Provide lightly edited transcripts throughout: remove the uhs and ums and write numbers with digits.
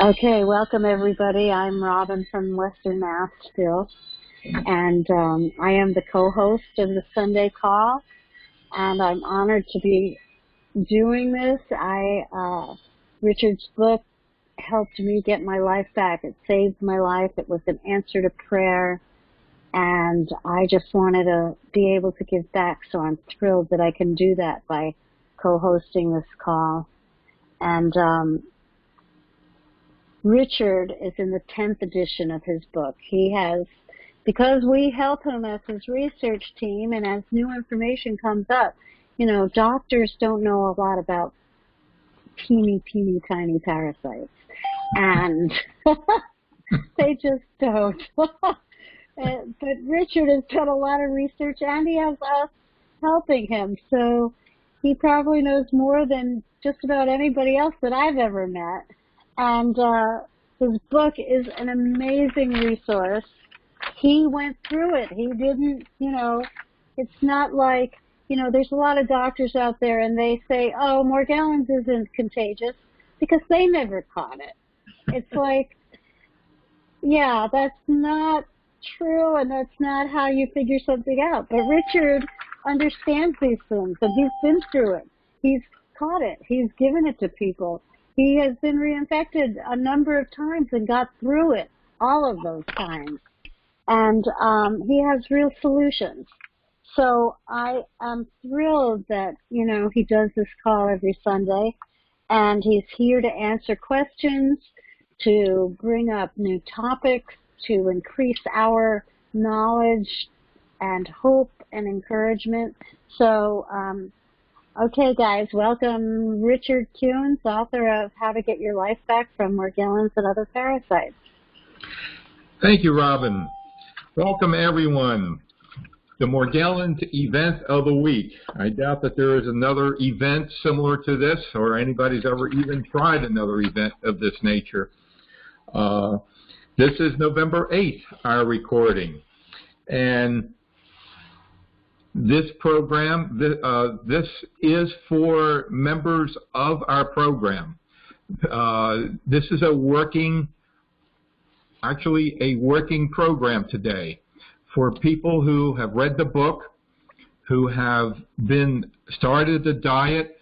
Okay, welcome everybody. I'm Robin from Western Mass still, and I am the co-host of the Sunday Call, and I'm honored to be doing this. Richard's book helped me get my life back. It saved my life. It was an answer to prayer, and I just wanted to be able to give back, so I'm thrilled that I can do that by co-hosting this call. And Richard is in the 10th edition of his book. He has, because we help him as his research team, and as new information comes up, you know, doctors don't know a lot about teeny tiny parasites, and they just don't. But Richard has done a lot of research, and he has us helping him, so he probably knows more than just about anybody else that I've ever met. And his book is an amazing resource. He went through it. He didn't, you know, it's not like, you know, there's a lot of doctors out there and they say, oh, Morgellons isn't contagious because they never caught it. It's like, yeah, that's not true, and that's not how you figure something out. But Richard understands these things, and he's been through it. He's caught it. He's given it to people. He has been reinfected a number of times and got through it all of those times. And he has real solutions. So I am thrilled that, you know, he does this call every Sunday. And he's here to answer questions, to bring up new topics, to increase our knowledge and hope and encouragement. So, okay, guys, welcome Richard Kuhns, author of How to Get Your Life Back from Morgellons and Other Parasites. Thank you, Robin. Welcome, everyone. The Morgellons event of the week. I doubt that there is another event similar to this, or anybody's ever even tried another event of this nature. This is November 8th, our recording. And this program, this is for members of our program. This is a working program today for people who have read the book, who have been started the diet,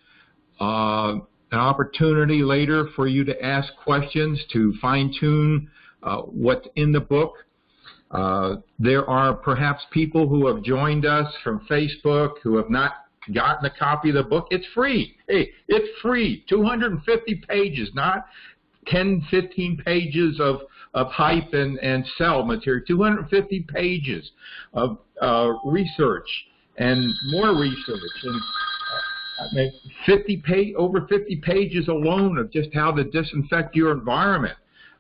an opportunity later for you to ask questions to fine-tune what's in the book. There are perhaps people who have joined us from Facebook who have not gotten a copy of the book. It's free. Hey, it's free. 250 pages, not 10, 15 pages of hype and sell material. 250 pages of research and more research. And over 50 pages alone of just how to disinfect your environment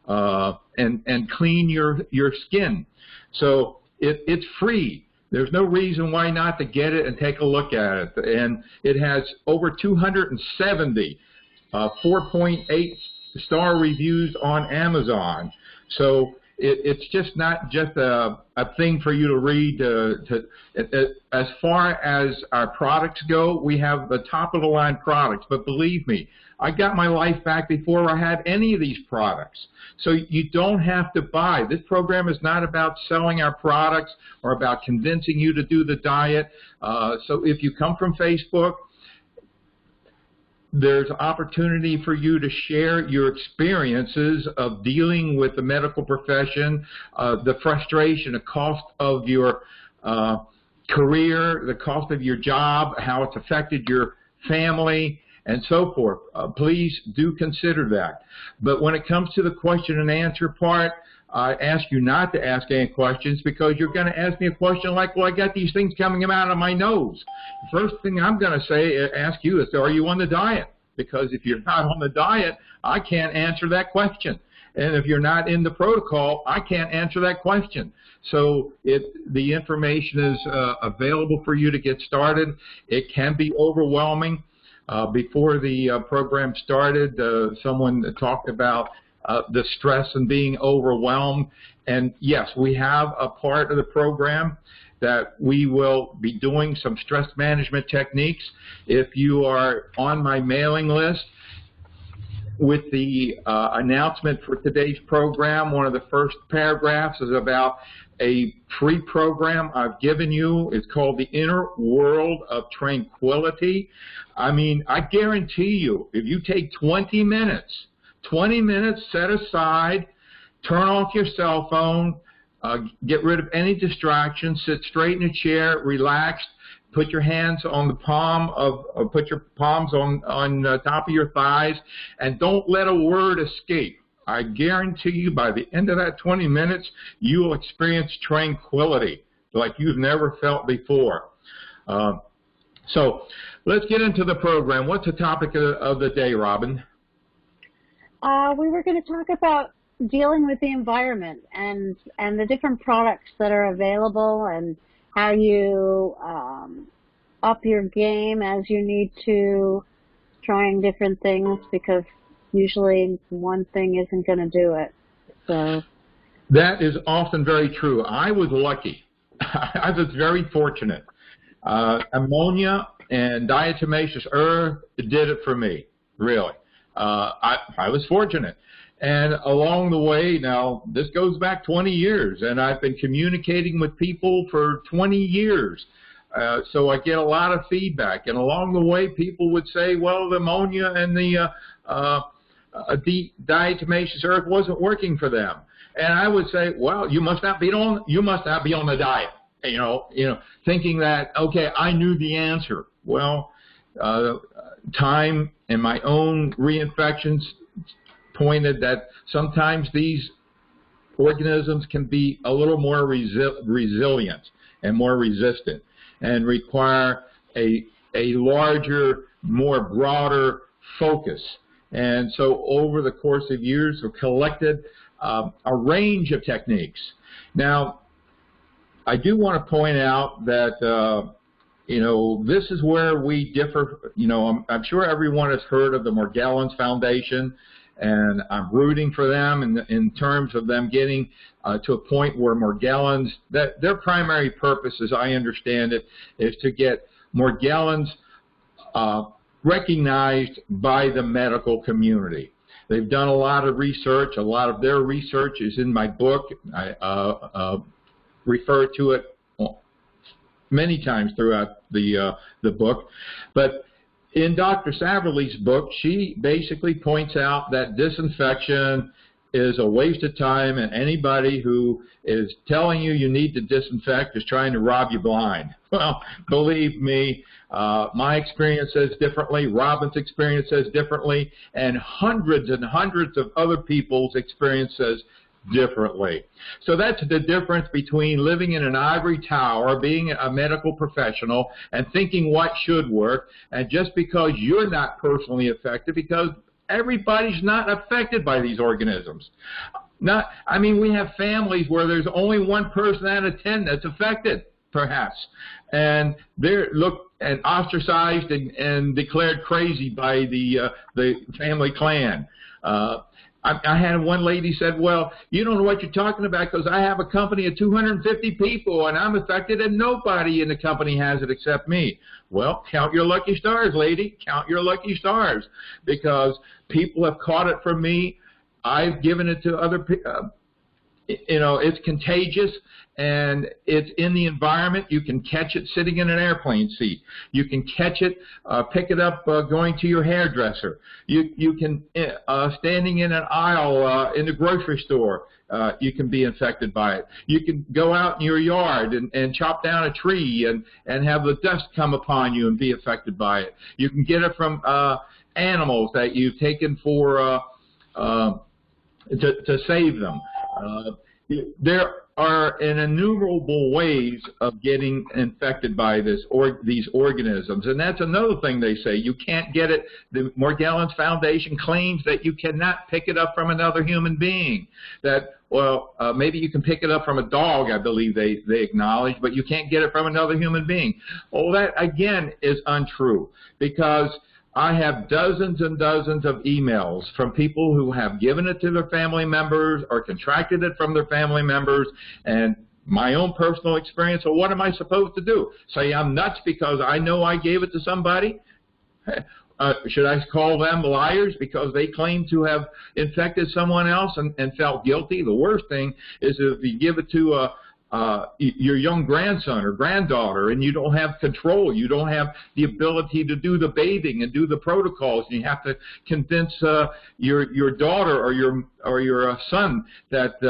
and clean your skin. So it's free. There's no reason why not to get it and take a look at it. And it has over 270 4.8-star reviews on Amazon. So it's just not just a thing for you to read. As far as our products go, we have the top-of-the-line products. But believe me, I got my life back before I had any of these products. So you don't have to buy. This program is not about selling our products or about convincing you to do the diet. So if you come from Facebook, there's opportunity for you to share your experiences of dealing with the medical profession, the frustration, the cost of your career, the cost of your job, how it's affected your family, and so forth. Please do consider that. But when it comes to the question and answer part, I ask you not to ask any questions, because you're going to ask me a question like, well, I got these things coming out of my nose. The first thing I'm going to ask you is, are you on the diet? Because if you're not on the diet, I can't answer that question. And if you're not in the protocol, I can't answer that question. So the information is available for you to get started. It can be overwhelming. Before the program started, someone talked about the stress and being overwhelmed. And yes, we have a part of the program that we will be doing some stress management techniques. If you are on my mailing list, with the announcement for today's program. One of the first paragraphs is about a free program I've given you. It's called The Inner World of Tranquility. I mean, I guarantee you, if you take 20 minutes set aside, turn off your cell phone, get rid of any distractions, sit straight in a chair, relaxed, put your hands on the put your palms on top of your thighs, and don't let a word escape. I guarantee you by the end of that 20 minutes, you will experience tranquility like you've never felt before. So let's get into the program. What's the topic of the day, Robin? We were going to talk about dealing with the environment and the different products that are available and how you up your game as you need to, trying different things, because usually one thing isn't going to do it. So that is often very true. I was lucky. I was very fortunate. Ammonia and diatomaceous earth did it for me, really. I was fortunate. And along the way, now, this goes back 20 years, and I've been communicating with people for 20 years. So I get a lot of feedback. And along the way, people would say, well, the ammonia and the diatomaceous earth wasn't working for them. And I would say, well, you must not be on the diet, you know, thinking that, okay, I knew the answer. Well, time and my own reinfections pointed that sometimes these organisms can be a little more resilient and more resistant and require a larger, more broader focus. And so over the course of years, we've collected a range of techniques. Now, I do want to point out that this is where we differ. I'm sure everyone has heard of the Morgellons Foundation, and I'm rooting for them in terms of them getting to a point where Morgellons, that their primary purpose, as I understand it, is to get Morgellons recognized by the medical community. They've done a lot of research. A lot of their research is in my book. I refer to it many times throughout the book. But in Dr. Saverly's book, she basically points out that disinfection is a waste of time, and anybody who is telling you need to disinfect is trying to rob you blind. Well, believe me, my experience says differently, Robin's experience says differently, and hundreds of other people's experience says differently. So that's the difference between living in an ivory tower, being a medical professional, and thinking what should work, and just because you're not personally affected, because everybody's not affected by these organisms. We have families where there's only one person out of 10 that's affected, perhaps, and they're ostracized and declared crazy by the family clan. I had one lady said, well, you don't know what you're talking about because I have a company of 250 people and I'm affected and nobody in the company has it except me. Well, count your lucky stars, lady. Count your lucky stars, because people have caught it from me. I've given it to other people. It's contagious, and it's in the environment. You can catch it sitting in an airplane seat. You can catch it, pick it up going to your hairdresser. You can, standing in an aisle in the grocery store, you can be infected by it. You can go out in your yard and chop down a tree and have the dust come upon you and be affected by it. You can get it from animals that you've taken for to save them. There are innumerable ways of getting infected by these organisms, and that's another thing they say. You can't get it. The Morgellons Foundation claims that you cannot pick it up from another human being. That, well, maybe you can pick it up from a dog, I believe they acknowledge, but you can't get it from another human being. Well, that, again, is untrue, because I have dozens and dozens of emails from people who have given it to their family members or contracted it from their family members, and my own personal experience. So what am I supposed to do? Say I'm nuts because I know I gave it to somebody? should I call them liars because they claim to have infected someone else and felt guilty? The worst thing is if you give it to your young grandson or granddaughter and you don't have control, you don't have the ability to do the bathing and do the protocols, and you have to convince your daughter or your son that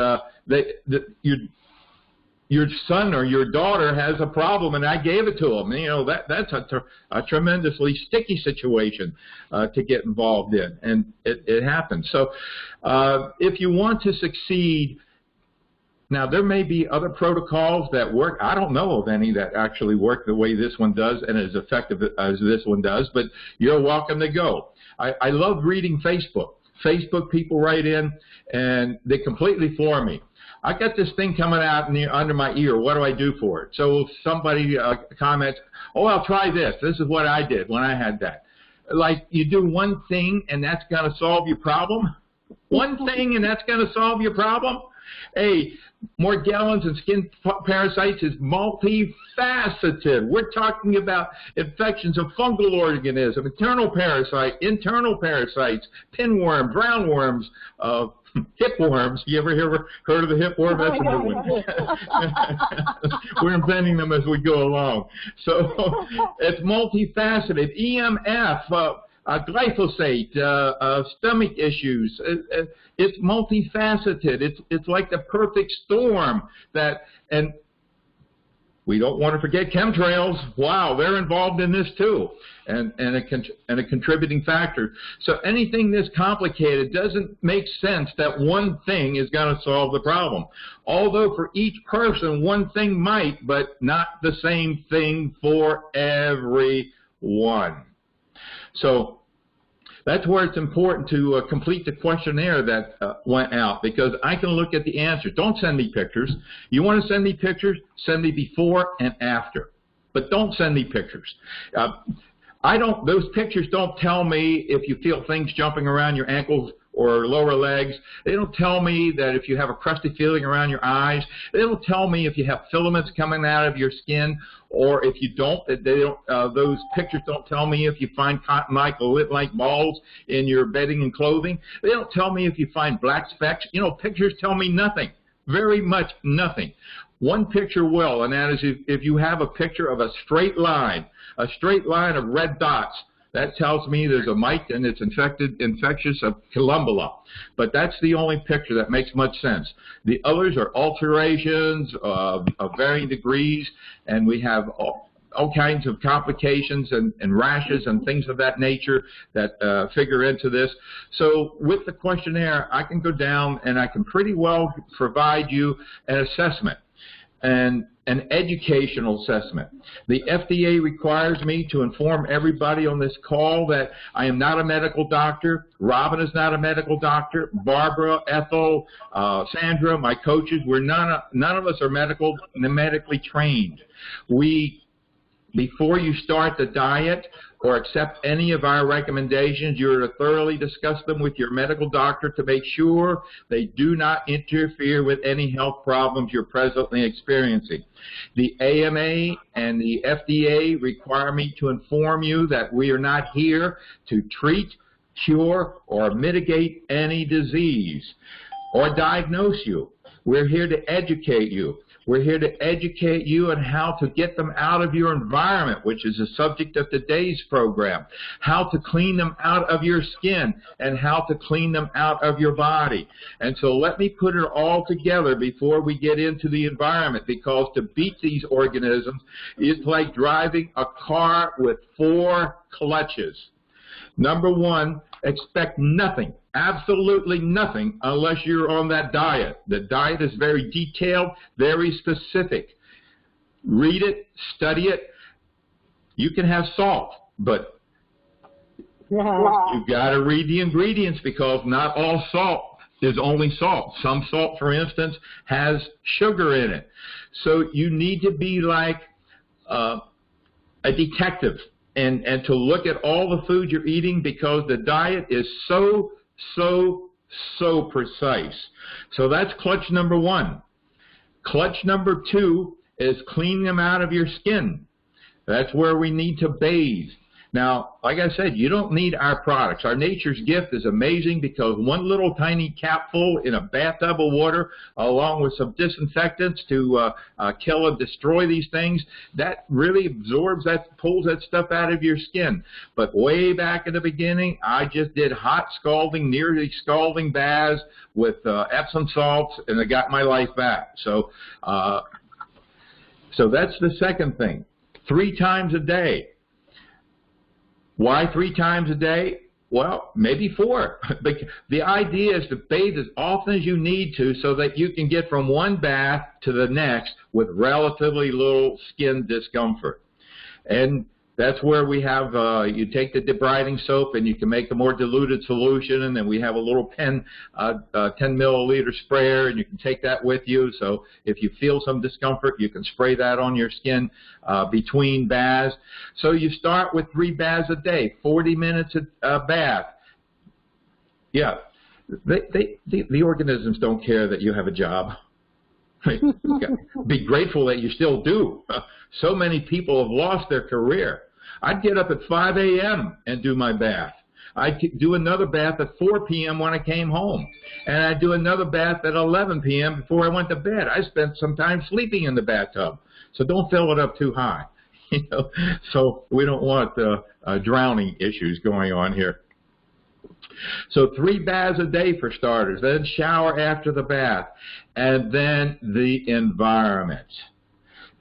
your son or your daughter has a problem and I gave it to them. You know, that's a tremendously sticky situation to get involved in, and it happens. So if you want to succeed, now there may be other protocols that work. I don't know of any that actually work the way this one does and as effective as this one does, but you're welcome to go. I love reading Facebook. Facebook people write in and they completely floor me. I got this thing coming out under my ear. What do I do for it? So somebody comments, oh, I'll try this. This is what I did when I had that. Like, you do one thing and that's going to solve your problem? One thing and that's going to solve your problem? Hey, Morgellons and skin parasites is multifaceted. We're talking about infections of fungal organisms, internal parasites, pinworms, roundworms, hipworms. You ever heard of the hipworm? That's a good one. We're inventing them as we go along. So it's multifaceted. EMF, glyphosate, stomach issues. It's multifaceted. It's like the perfect storm and we don't want to forget chemtrails. Wow, they're involved in this too, and a contributing factor. So anything this complicated doesn't make sense that one thing is going to solve the problem. Although for each person, one thing might, but not the same thing for everyone. So that's where it's important to complete the questionnaire that went out, because I can look at the answers. Don't send me pictures. You want to send me pictures? Send me before and after. But don't send me pictures. Those pictures don't tell me if you feel things jumping around your ankles or lower legs. They don't tell me that if you have a crusty feeling around your eyes. They don't tell me if you have filaments coming out of your skin, or if you don't. Those pictures don't tell me if you find cotton like balls in your bedding and clothing. They don't tell me if you find black specks. You know, pictures tell me nothing, very much nothing. One picture will, and that is if you have a picture of a straight line of red dots. That tells me there's a mite and it's infectious of Columbella. But that's the only picture that makes much sense. The others are alterations of varying degrees, and we have all kinds of complications and rashes and things of that nature that figure into this. So with the questionnaire, I can go down and I can pretty well provide you an assessment and an educational assessment. The FDA requires me to inform everybody on this call that I am not a medical doctor. Robin is not a medical doctor. Barbara, Ethel, Sandra, my coaches, none of us are medically trained. Before you start the diet or accept any of our recommendations, you're to thoroughly discuss them with your medical doctor to make sure they do not interfere with any health problems you're presently experiencing. The AMA and the FDA require me to inform you that we are not here to treat, cure, or mitigate any disease or diagnose you. We're here to educate you. We're here to educate you on how to get them out of your environment, which is the subject of today's program, how to clean them out of your skin, and how to clean them out of your body. And so let me put it all together before we get into the environment, because to beat these organisms is like driving a car with 4 clutches. Number 1, expect nothing, absolutely nothing, unless you're on that diet. The diet is very detailed, very specific. Read it, study it. You can have salt, but you've got to read the ingredients, because not all salt is only salt. Some salt, for instance, has sugar in it. So you need to be like a detective. And to look at all the food you're eating, because the diet is so precise. So that's clutch number 1. Clutch number 2 is cleaning them out of your skin. That's where we need to bathe. Now, like I said, you don't need our products. Our Nature's Gift is amazing because one little tiny capful in a bathtub of water, along with some disinfectants to kill and destroy these things, that really absorbs that, pulls that stuff out of your skin. But way back in the beginning, I just did hot scalding, nearly scalding baths with Epsom salts, and I got my life back. So that's the second thing. 3 times a day. Why 3 times a day? Well, maybe 4. But the idea is to bathe as often as you need to so that you can get from one bath to the next with relatively little skin discomfort. And that's where we have, you take the debriding soap and you can make a more diluted solution, and then we have a little 10 milliliter sprayer, and you can take that with you. So if you feel some discomfort, you can spray that on your skin between baths. So you start with 3 baths a day, 40 minutes a bath. Yeah, the organisms don't care that you have a job. Be grateful that you still do. So many people have lost their career. I'd get up at 5 a.m. and do my bath. I'd do another bath at 4 p.m. when I came home. And I'd do another bath at 11 p.m. before I went to bed. I spent some time sleeping in the bathtub. So don't fill it up too high. So we don't want drowning issues going on here. So 3 baths a day for starters, then shower after the bath, and then the environment.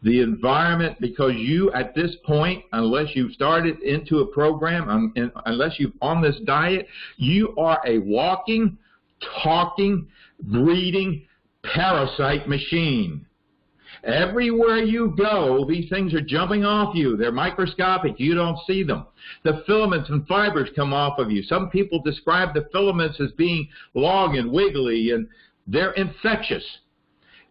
The environment, because you, at this point, unless you've started into a program, unless you're on this diet, you are a walking, talking, breeding parasite machine. Everywhere you go, these things are jumping off you. They're microscopic. You don't see them. The filaments and fibers come off of you. Some people describe the filaments as being long and wiggly, and they're infectious.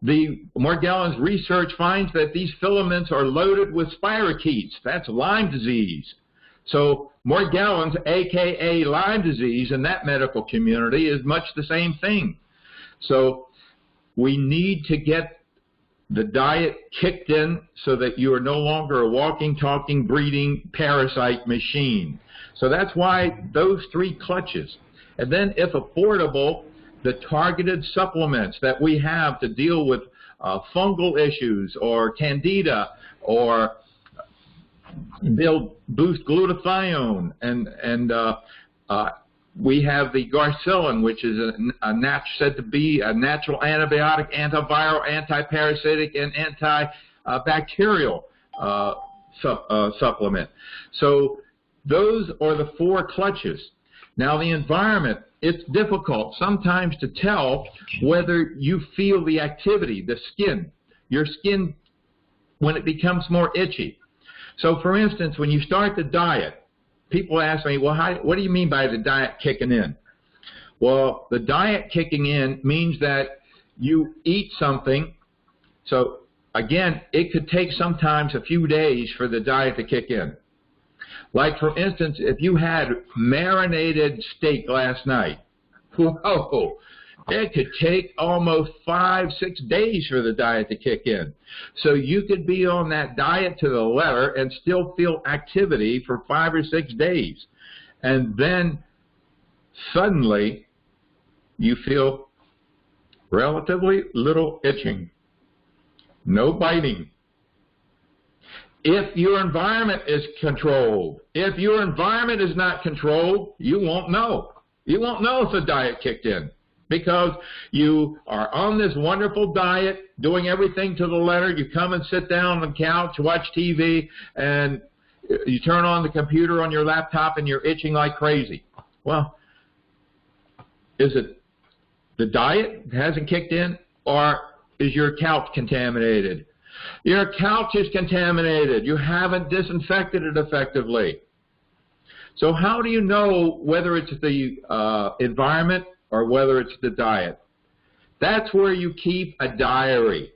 The Morgellons research finds that these filaments are loaded with spirochetes. That's Lyme disease. So Morgellons, a.k.a. Lyme disease, in that medical community is much the same thing. So we need to get the diet kicked in so that you are no longer a walking, talking, breeding parasite machine. So that's why those 3 clutches. And then, if affordable, the targeted supplements that we have to deal with fungal issues or candida, or boost glutathione, and we have the garcillin, which is said to be a natural antibiotic, antiviral, antiparasitic, and antibacterial supplement. So those are the 4 clutches. Now the environment, it's difficult sometimes to tell whether you feel the activity, the skin, your skin, when it becomes more itchy. So for instance, when you start the diet, people ask me, well, what do you mean by the diet kicking in? Well, the diet kicking in means that you eat something. So again, it could take sometimes a few days for the diet to kick in. Like, for instance, if you had marinated steak last night, whoa, it could take almost 5-6 days for the diet to kick in. So you could be on that diet to the letter and still feel activity for 5 or 6 days. And then suddenly you feel relatively little itching, no biting. If your environment is controlled. If your environment is not controlled, you won't know. You won't know if the diet kicked in, because you are on this wonderful diet, doing everything to the letter. You come and sit down on the couch, watch TV, and you turn on the computer on your laptop and you're itching like crazy. Well, is it the diet hasn't kicked in, or is your couch contaminated? Your couch is contaminated. You haven't disinfected it effectively. So how do you know whether it's the environment or whether it's the diet? That's where you keep a diary.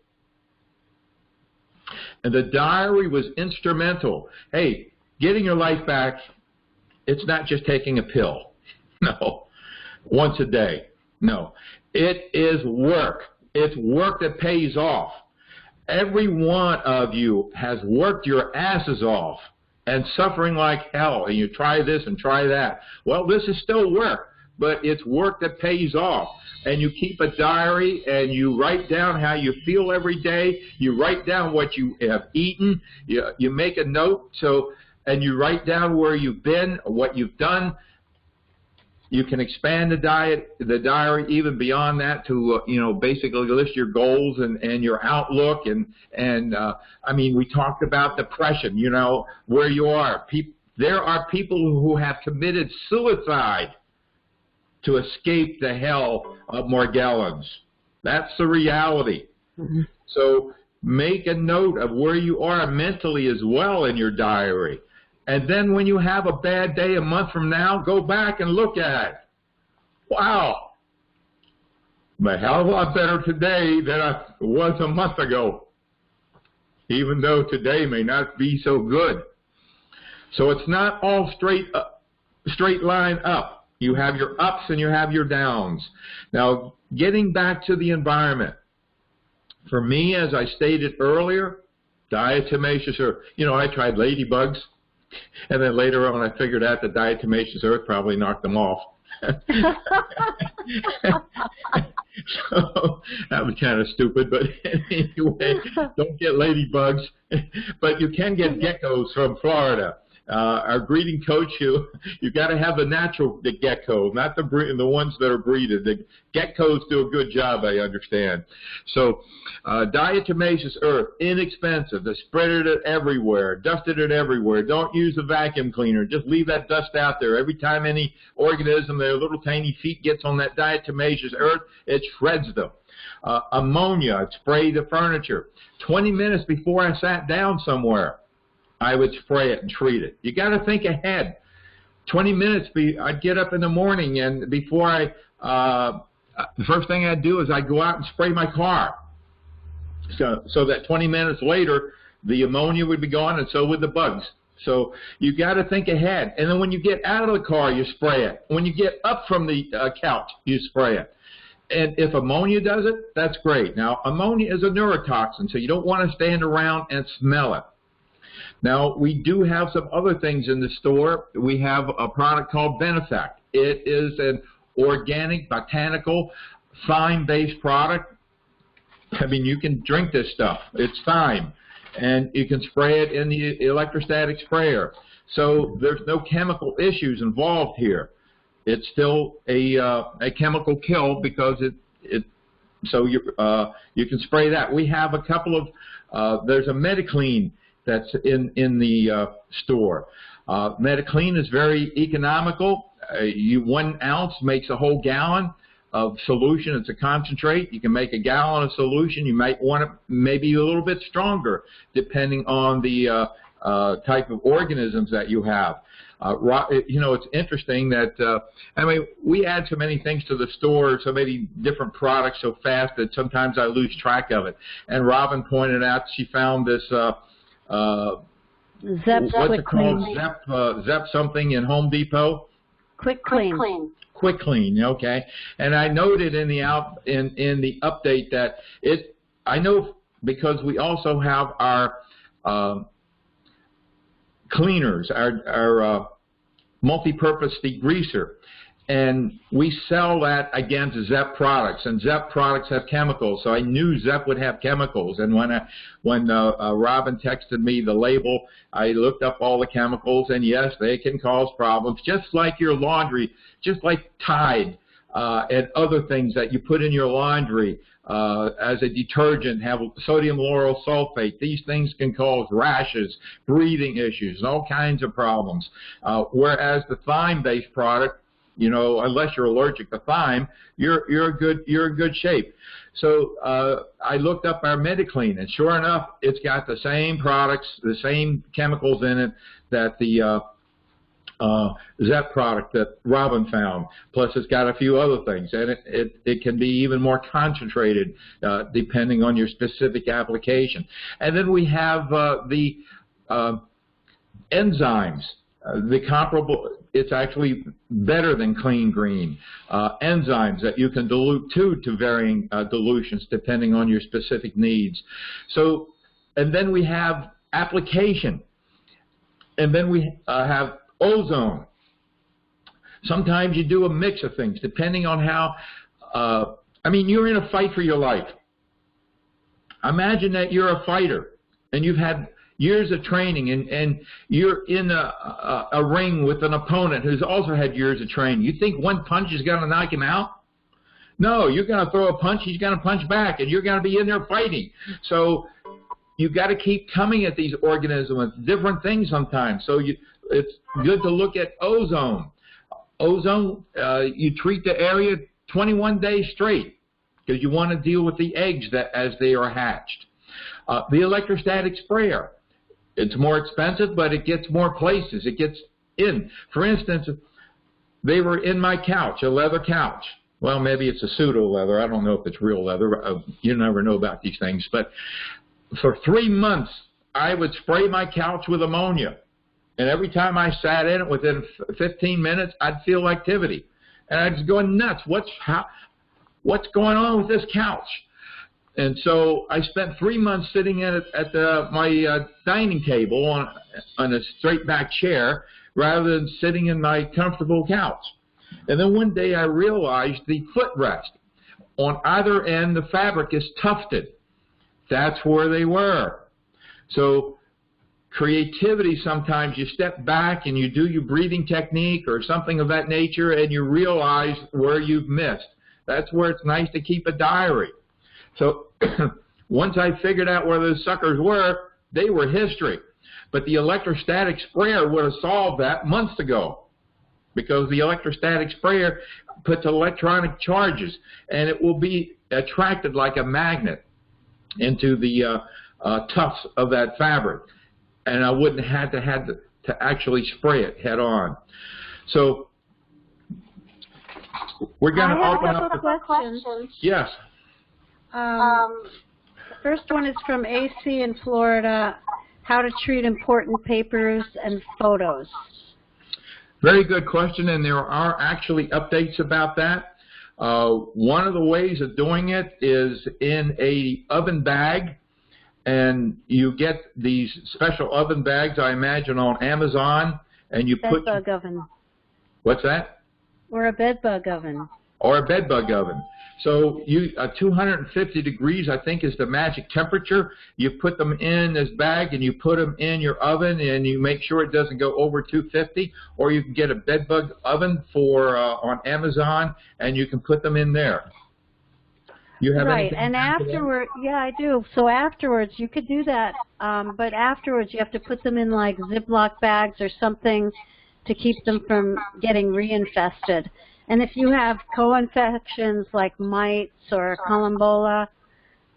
And the diary was instrumental. Hey, getting your life back, it's not just taking a pill. No. Once a day. No. It is work. It's work that pays off. Every one of you has worked your asses off and suffering like hell, and you try this and try that. Well, this is still work, but it's work that pays off. And you keep a diary, and you write down how you feel every day. You write down what you have eaten. You make a note, and you write down where you've been, what you've done. You can expand the diary even beyond that to basically list your goals and your outlook and I mean, we talked about depression. Where you are. There are people who have committed suicide to escape the hell of Morgellons. That's the reality. Mm-hmm. So make a note of where you are mentally as well in your diary. And then when you have a bad day a month from now, go back and look at it. Wow. I'm a hell of a lot better today than I was a month ago, even though today may not be so good. So it's not all straight line up. You have your ups and you have your downs. Now, getting back to the environment. For me, as I stated earlier, diatomaceous earth. I tried ladybugs. And then later on, I figured out that diatomaceous earth probably knocked them off. So that was kind of stupid, but anyway, don't get ladybugs. But you can get geckos from Florida. Our breeding coach, you got to have the natural gecko, not the ones that are breeded. The geckos do a good job, I understand. So diatomaceous earth, inexpensive. They spread it everywhere, dusted it everywhere. Don't use a vacuum cleaner. Just leave that dust out there. Every time any organism, their little tiny feet gets on that diatomaceous earth, it shreds them. Ammonia, I'd spray the furniture. 20 minutes before I sat down somewhere, I would spray it and treat it. You got to think ahead. 20 minutes, I'd get up in the morning, and before the first thing I'd do is I'd go out and spray my car. So that 20 minutes later, the ammonia would be gone, and so would the bugs. So you got to think ahead. And then when you get out of the car, you spray it. When you get up from the couch, you spray it. And if ammonia does it, that's great. Now, ammonia is a neurotoxin, so you don't want to stand around and smell it. Now, we do have some other things in the store. We have a product called Benefect. It is an organic, botanical, thyme-based product. I mean, you can drink this stuff. It's thyme. And you can spray it in the electrostatic sprayer. So there's no chemical issues involved here. It's still a chemical kill because so you can spray that. We have a couple of, there's a Mediclean that's in the store. Mediclean is very economical. 1 ounce makes a whole gallon of solution. It's a concentrate. You can make a gallon of solution. You might want it maybe a little bit stronger depending on the type of organisms that you have. It's interesting that, we add so many things to the store, so many different products so fast that sometimes I lose track of it. And Robin pointed out she found this what's it called? Zep something in Home Depot. Quick Clean. Quick Clean, okay. And I noted in the update that I know because we also have our cleaners, our multi-purpose degreaser. And we sell that against Zep products, and Zep products have chemicals. So I knew Zep would have chemicals. And when Robin texted me the label, I looked up all the chemicals, and yes, they can cause problems, just like your laundry, just like Tide and other things that you put in your laundry as a detergent have sodium lauryl sulfate. These things can cause rashes, breathing issues, and all kinds of problems. Whereas the thyme-based product, unless you're allergic to thyme, you're in good shape. So I looked up our Mediclean, and sure enough, it's got the same products, the same chemicals in it that the Zep product that Robin found. Plus, it's got a few other things, and it can be even more concentrated depending on your specific application. And then we have the enzymes. The comparable, it's actually better than Clean Green. Enzymes that you can dilute to varying dilutions depending on your specific needs. So, and then we have application. And then we have ozone. Sometimes you do a mix of things, depending on how, I mean, you're in a fight for your life. Imagine that you're a fighter, and you've had years of training, and you're in a ring with an opponent who's also had years of training. You think one punch is going to knock him out? No, you're going to throw a punch, he's going to punch back, and you're going to be in there fighting. So you've got to keep coming at these organisms with different things sometimes. So it's good to look at ozone. Ozone, you treat the area 21 days straight because you want to deal with the eggs as they are hatched. The electrostatic sprayer, it's more expensive, but it gets more places. It gets in. For instance, they were in my couch, a leather couch. Well, maybe it's a pseudo leather. I don't know if it's real leather. You never know about these things. But for 3 months, I would spray my couch with ammonia. And every time I sat in it, within 15 minutes, I'd feel activity. And I was going nuts. What's going on with this couch? And so I spent 3 months sitting at my dining table on a straight back chair rather than sitting in my comfortable couch. And then one day I realized the footrest. On either end, the fabric is tufted. That's where they were. So creativity, sometimes you step back and you do your breathing technique or something of that nature and you realize where you've missed. That's where it's nice to keep a diary. So once I figured out where those suckers were, they were history. But the electrostatic sprayer would have solved that months ago, because the electrostatic sprayer puts electronic charges and it will be attracted like a magnet into the tufts of that fabric. And I wouldn't have had to actually spray it head on. So we're going to open up the questions. Yes. The first one is from AC in Florida. How to treat important papers and photos. Very good question, and there are actually updates about that. One of the ways of doing it is in a oven bag, and you get these special oven bags, I imagine, on Amazon, and you put... Bedbug oven. What's that? Or a bedbug oven. Or a bedbug oven. So 250 degrees, I think, is the magic temperature. You put them in this bag and you put them in your oven and you make sure it doesn't go over 250. Or you can get a bedbug oven on Amazon and you can put them in there. You have anything? And afterward, yeah, I do. So afterwards, you could do that, but afterwards you have to put them in like Ziploc bags or something to keep them from getting reinfested. And if you have co-infections like mites or columbola,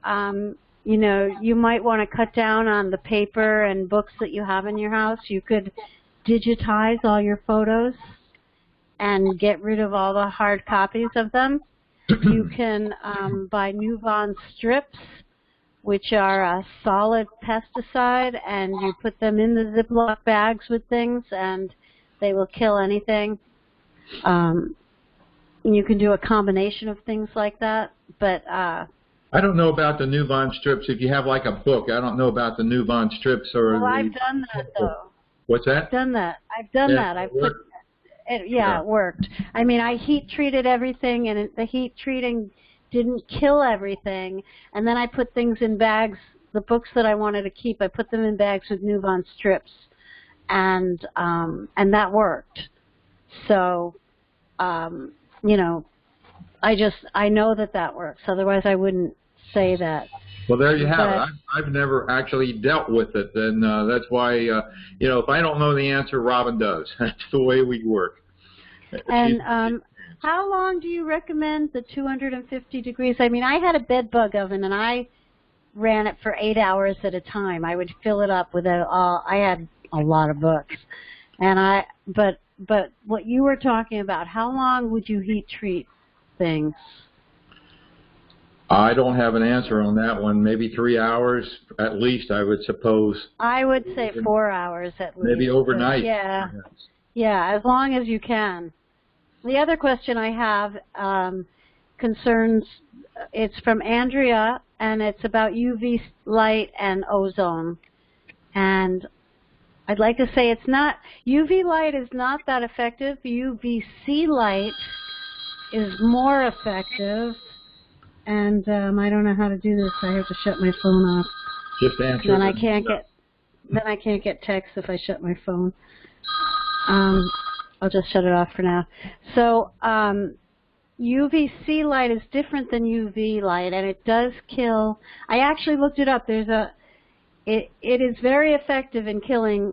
you know, you might want to cut down on the paper and books that you have in your house. You could digitize all your photos and get rid of all the hard copies of them. You can buy Nuvon strips, which are a solid pesticide, and you put them in the Ziploc bags with things, and they will kill anything. You can do a combination of things like that, but I don't know about the Nuvon strips. If you have like a book, I don't know about the Nuvon strips or. Well, I've done that though. What's that? I've done that. I've done that. I've put. It worked. I mean, I heat treated everything, and the heat treating didn't kill everything. And then I put things in bags. The books that I wanted to keep, I put them in bags with Nuvon strips, and that worked. So. You know, I know that works. Otherwise, I wouldn't say that. Well, there you have it. I've never actually dealt with it, and that's why, you know, if I don't know the answer, Robin does. That's the way we work. And how long do you recommend the 250 degrees? I mean, I had a bed bug oven, and I ran it for 8 hours at a time. I would fill it up with I had a lot of books, and But what you were talking about, how long would you heat treat things? I don't have an answer on that one. Maybe 3 hours at least, I would suppose. I would say 4 hours at least. Maybe overnight. Yeah, yeah, as long as you can. The other question I have concerns, it's from Andrea, and it's about UV light and ozone. And I'd like to say it's not, UV light is not that effective. UVC light is more effective. And I don't know how to do this. I have to shut my phone off. Just answer. Then I can't get text if I shut my phone. I'll just shut it off for now. So UVC light is different than UV light, and it does kill. I actually looked it up. It is very effective in killing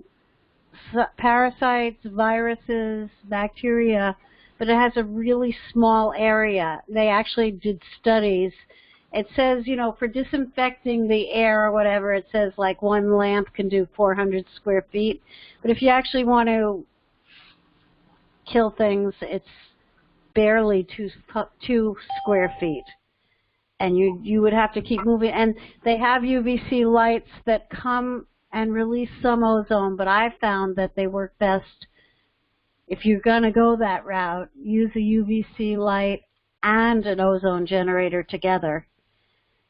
parasites, viruses, bacteria, but it has a really small area. They actually did studies. It says, you know, for disinfecting the air or whatever, it says like one lamp can do 400 square feet. But if you actually want to kill things, it's barely two square feet. And you would have to keep moving. And they have UVC lights that come and release some ozone, but I found that they work best. If you're going to go that route, use a UVC light and an ozone generator together,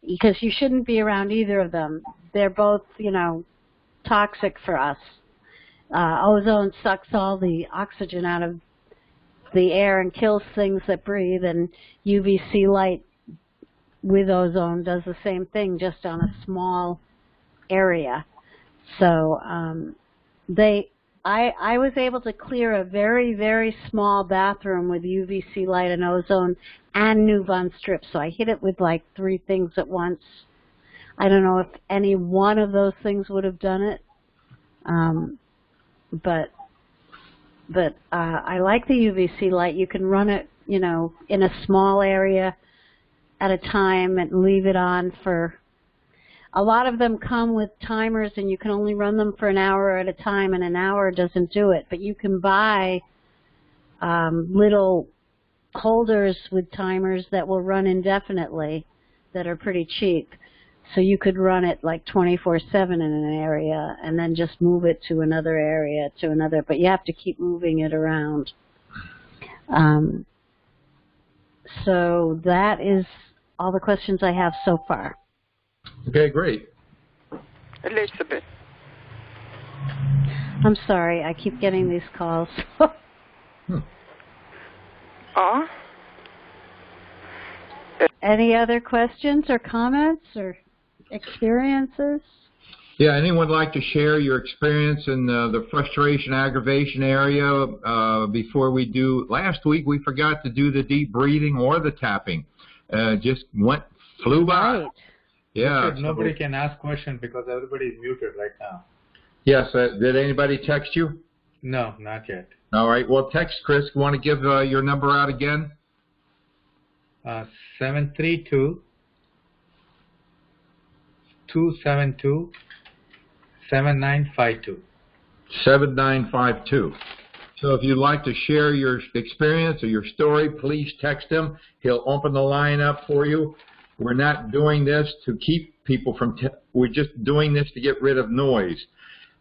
because you shouldn't be around either of them. They're both, you know, toxic for us. Ozone sucks all the oxygen out of the air and kills things that breathe, and UVC light with ozone does the same thing, just on a small area. So I was able to clear a very, very small bathroom with UVC light and ozone and Nuvon strips. So I hit it with like 3 things at once. I don't know if any one of those things would have done it, but I like the UVC light. You can run it, you know, in a small area at a time and leave it on for. A lot of them come with timers, and you can only run them for an hour at a time, and an hour doesn't do it. But you can buy little holders with timers that will run indefinitely that are pretty cheap. So you could run it like 24/7 in an area and then just move it to another area, to another. But you have to keep moving it around. So that is all the questions I have so far. Okay, great. Elizabeth. I'm sorry, I keep getting these calls. Any other questions or comments or experiences? Yeah, anyone like to share your experience in the frustration, aggravation area before we do? Last week we forgot to do the deep breathing or the tapping. Just flew by. Right. Yeah. Richard, nobody can ask questions because everybody is muted right now. Yes. Did anybody text you? No, not yet. All right. Well, text Chris. You want to give your number out again? 732-272-7952. 7952. So if you'd like to share your experience or your story, please text him. He'll open the line up for you. We're not doing this to keep people from, we're just doing this to get rid of noise.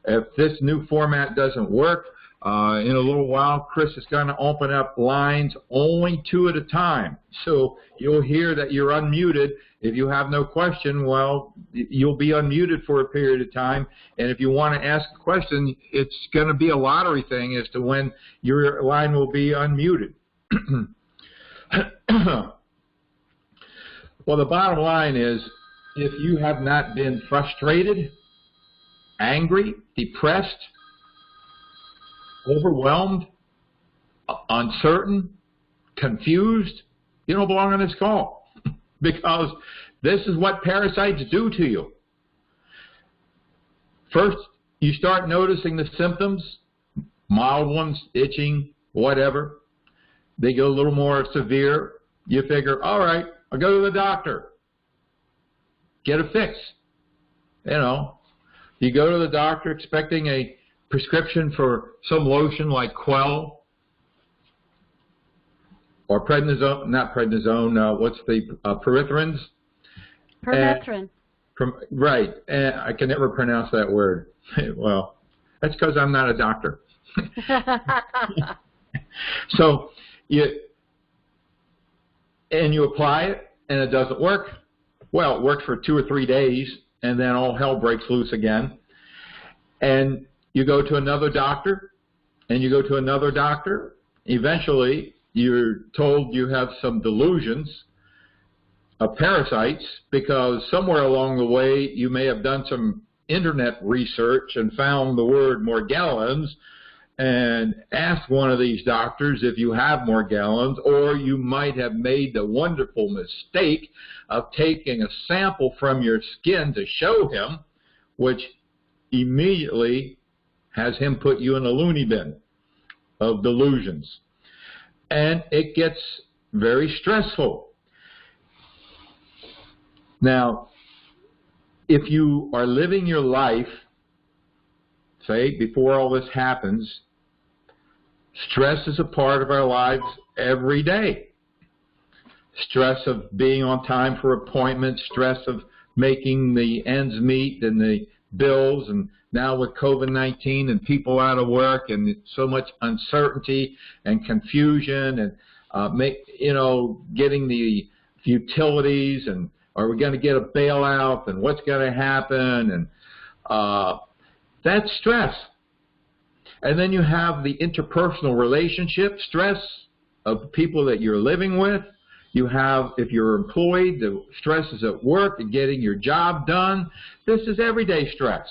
If this new format doesn't work, in a little while, Chris is going to open up lines only 2 at a time. So you'll hear that you're unmuted. If you have no question, well, you'll be unmuted for a period of time. And if you want to ask a question, it's going to be a lottery thing as to when your line will be unmuted. Well, the bottom line is, if you have not been frustrated, angry, depressed, overwhelmed, uncertain, confused, you don't belong on this call, because this is what parasites do to you. First, you start noticing the symptoms, mild ones, itching, whatever. They get a little more severe. You figure, all right, I'll go to the doctor, get a fix. You know, you go to the doctor expecting a prescription for some lotion like Quell or prednisone, not prednisone, what's the perithrins? Permethrin. Right, and I can never pronounce that word. Well, that's because I'm not a doctor. So you apply it and it doesn't work. Well, it works for 2 or 3 days and then all hell breaks loose again. And you go to another doctor, and you go to another doctor. Eventually, you're told you have some delusions of parasites because somewhere along the way you may have done some internet research and found the word Morgellons and asked one of these doctors if you have Morgellons, or you might have made the wonderful mistake of taking a sample from your skin to show him, which immediately has him put you in a loony bin of delusions. And it gets very stressful. Now, if you are living your life, say, before all this happens, stress is a part of our lives every day. Stress of being on time for appointments, stress of making the ends meet and the bills, and now with COVID-19 and people out of work and so much uncertainty and confusion and getting the utilities, and are we going to get a bailout, and what's going to happen, and that's stress. And then you have the interpersonal relationship stress of the people that you're living with. You have, if you're employed, the stresses at work and getting your job done. This is everyday stress.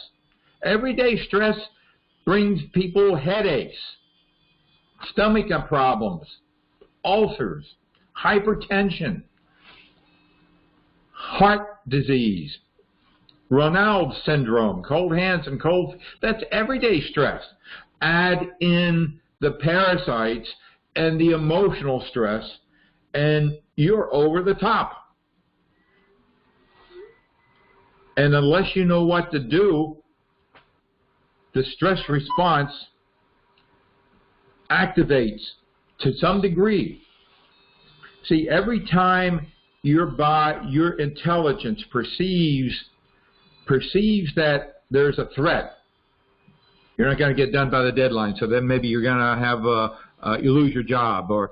Everyday stress brings people headaches, stomach problems, ulcers, hypertension, heart disease, Raynaud's syndrome, cold hands and cold. That's everyday stress. Add in the parasites and the emotional stress, and you're over the top. And unless you know what to do, the stress response activates to some degree. See, every time your intelligence perceives that there's a threat, you're not going to get done by the deadline, so then maybe you're going to have you lose your job, or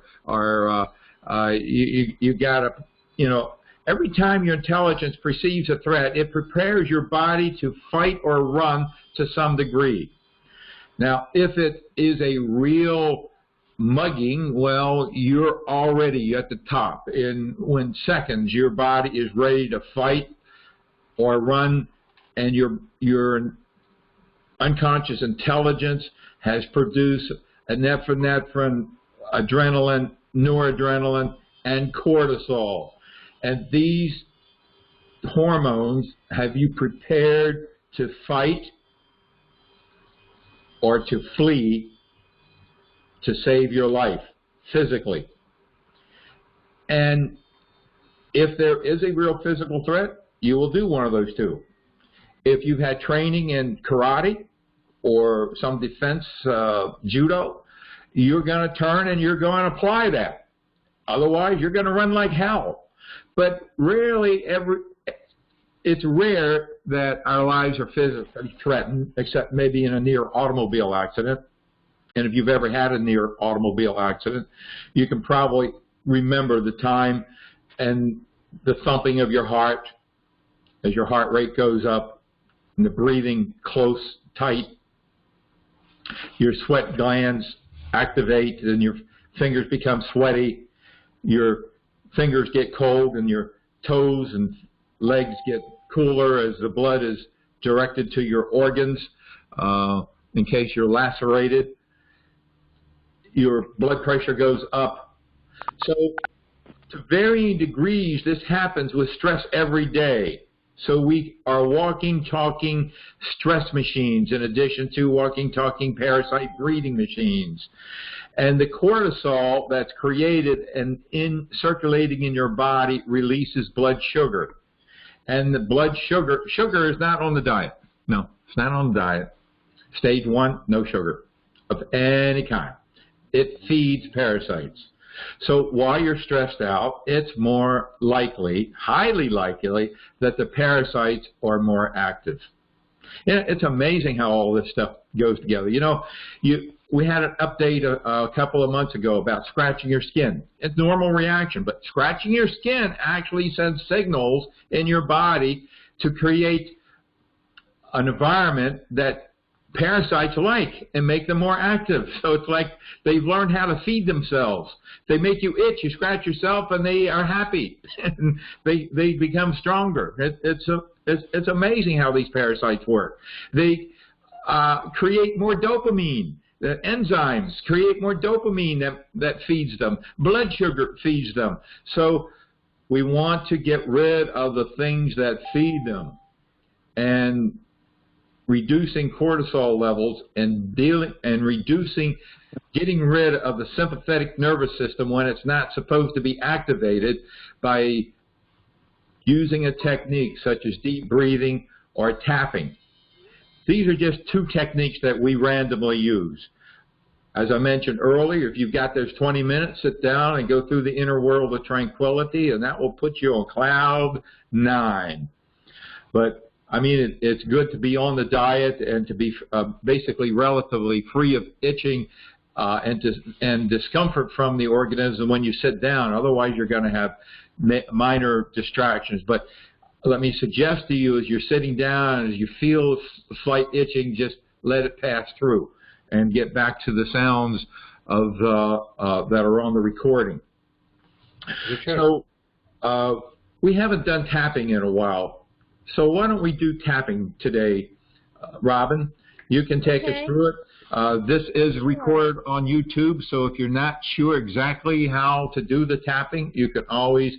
you got to, every time your intelligence perceives a threat, it prepares your body to fight or run to some degree. Now, if it is a real mugging, well, you're already at the top. When seconds, your body is ready to fight or run, and your unconscious intelligence has produced epinephrine, adrenaline, noradrenaline, and cortisol. And these hormones have you prepared to fight or to flee to save your life physically. And if there is a real physical threat, you will do one of those two. If you've had training in karate or some defense judo, you're going to turn and you're going to apply that. Otherwise, you're going to run like hell. But rarely, it's rare that our lives are physically threatened, except maybe in a near automobile accident. And if you've ever had a near automobile accident, you can probably remember the time and the thumping of your heart as your heart rate goes up and the breathing close, tight. Your sweat glands activate and your fingers become sweaty. Your fingers get cold and your toes and legs get cooler as the blood is directed to your organs in case you're lacerated. Your blood pressure goes up. So to varying degrees, this happens with stress every day. So we are walking, talking stress machines in addition to walking, talking parasite breeding machines. And the cortisol that's created and circulating in your body releases blood sugar. And the blood sugar is not on the diet. No, it's not on the diet. Stage 1, no sugar of any kind. It feeds parasites. So while you're stressed out, it's more likely, highly likely, that the parasites are more active. It's amazing how all this stuff goes together. We had an update a couple of months ago about scratching your skin. It's a normal reaction, but scratching your skin actually sends signals in your body to create an environment that parasites like and make them more active. So it's like they've learned how to feed themselves. They make you itch, you scratch yourself, and they are happy. And they become stronger. It's amazing how these parasites work. They create more dopamine. The enzymes create more dopamine that feeds them. Blood sugar feeds them. So we want to get rid of the things that feed them. And reducing cortisol levels and getting rid of the sympathetic nervous system when it's not supposed to be activated by using a technique such as deep breathing or tapping. These are just two techniques that we randomly use. As I mentioned earlier, if you've got those 20 minutes, sit down and go through the inner world of tranquility, and that will put you on cloud 9. But I mean, it's good to be on the diet and to be basically relatively free of itching and discomfort from the organism when you sit down. Otherwise, you're going to have minor distractions. But let me suggest to you, as you're sitting down, as you feel slight itching, just let it pass through and get back to the sounds of that are on the recording. So we haven't done tapping in a while. So why don't we do tapping today, Robin? You can take us through it. This is recorded on YouTube, so if you're not sure exactly how to do the tapping, you can always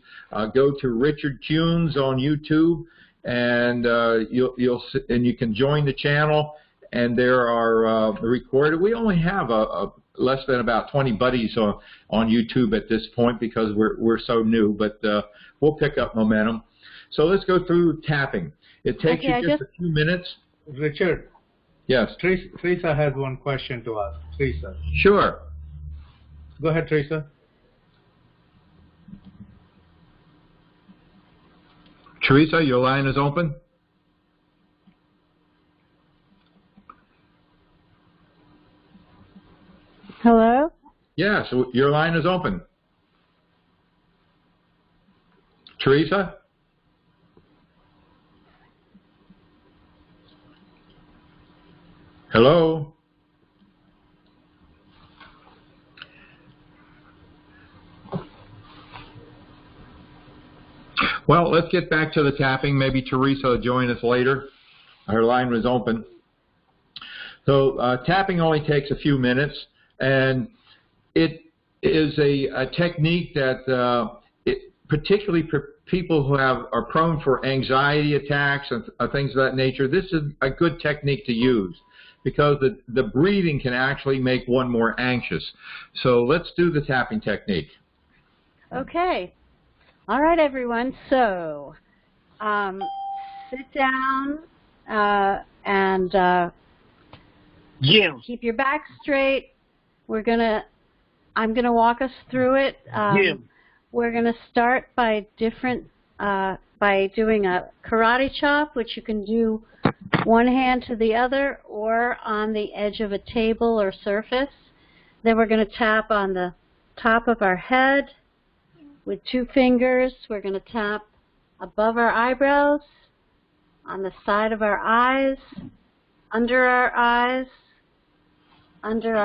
go to Richard Tunes on YouTube, and you can join the channel. And there are recorded. We only have less than about 20 buddies on YouTube at this point because we're so new, but we'll pick up momentum. So let's go through tapping. It takes you just a few minutes. Richard. Yes. Teresa has one question to ask. Teresa. Sure. Go ahead, Teresa. Teresa, your line is open. Hello? Yes, your line is open. Teresa? Hello? Well, let's get back to the tapping. Maybe Teresa will join us later. Her line was open. So tapping only takes a few minutes, and it is a technique that particularly for people who are prone for anxiety attacks and things of that nature, this is a good technique to use because the breathing can actually make one more anxious. So let's do the tapping technique. Okay. All right, everyone. So sit down and keep your back straight. I'm gonna walk us through it. We're gonna start by doing a karate chop, which you can do one hand to the other or on the edge of a table or surface. Then we're going to tap on the top of our head with 2 fingers. We're going to tap above our eyebrows, on the side of our eyes, under our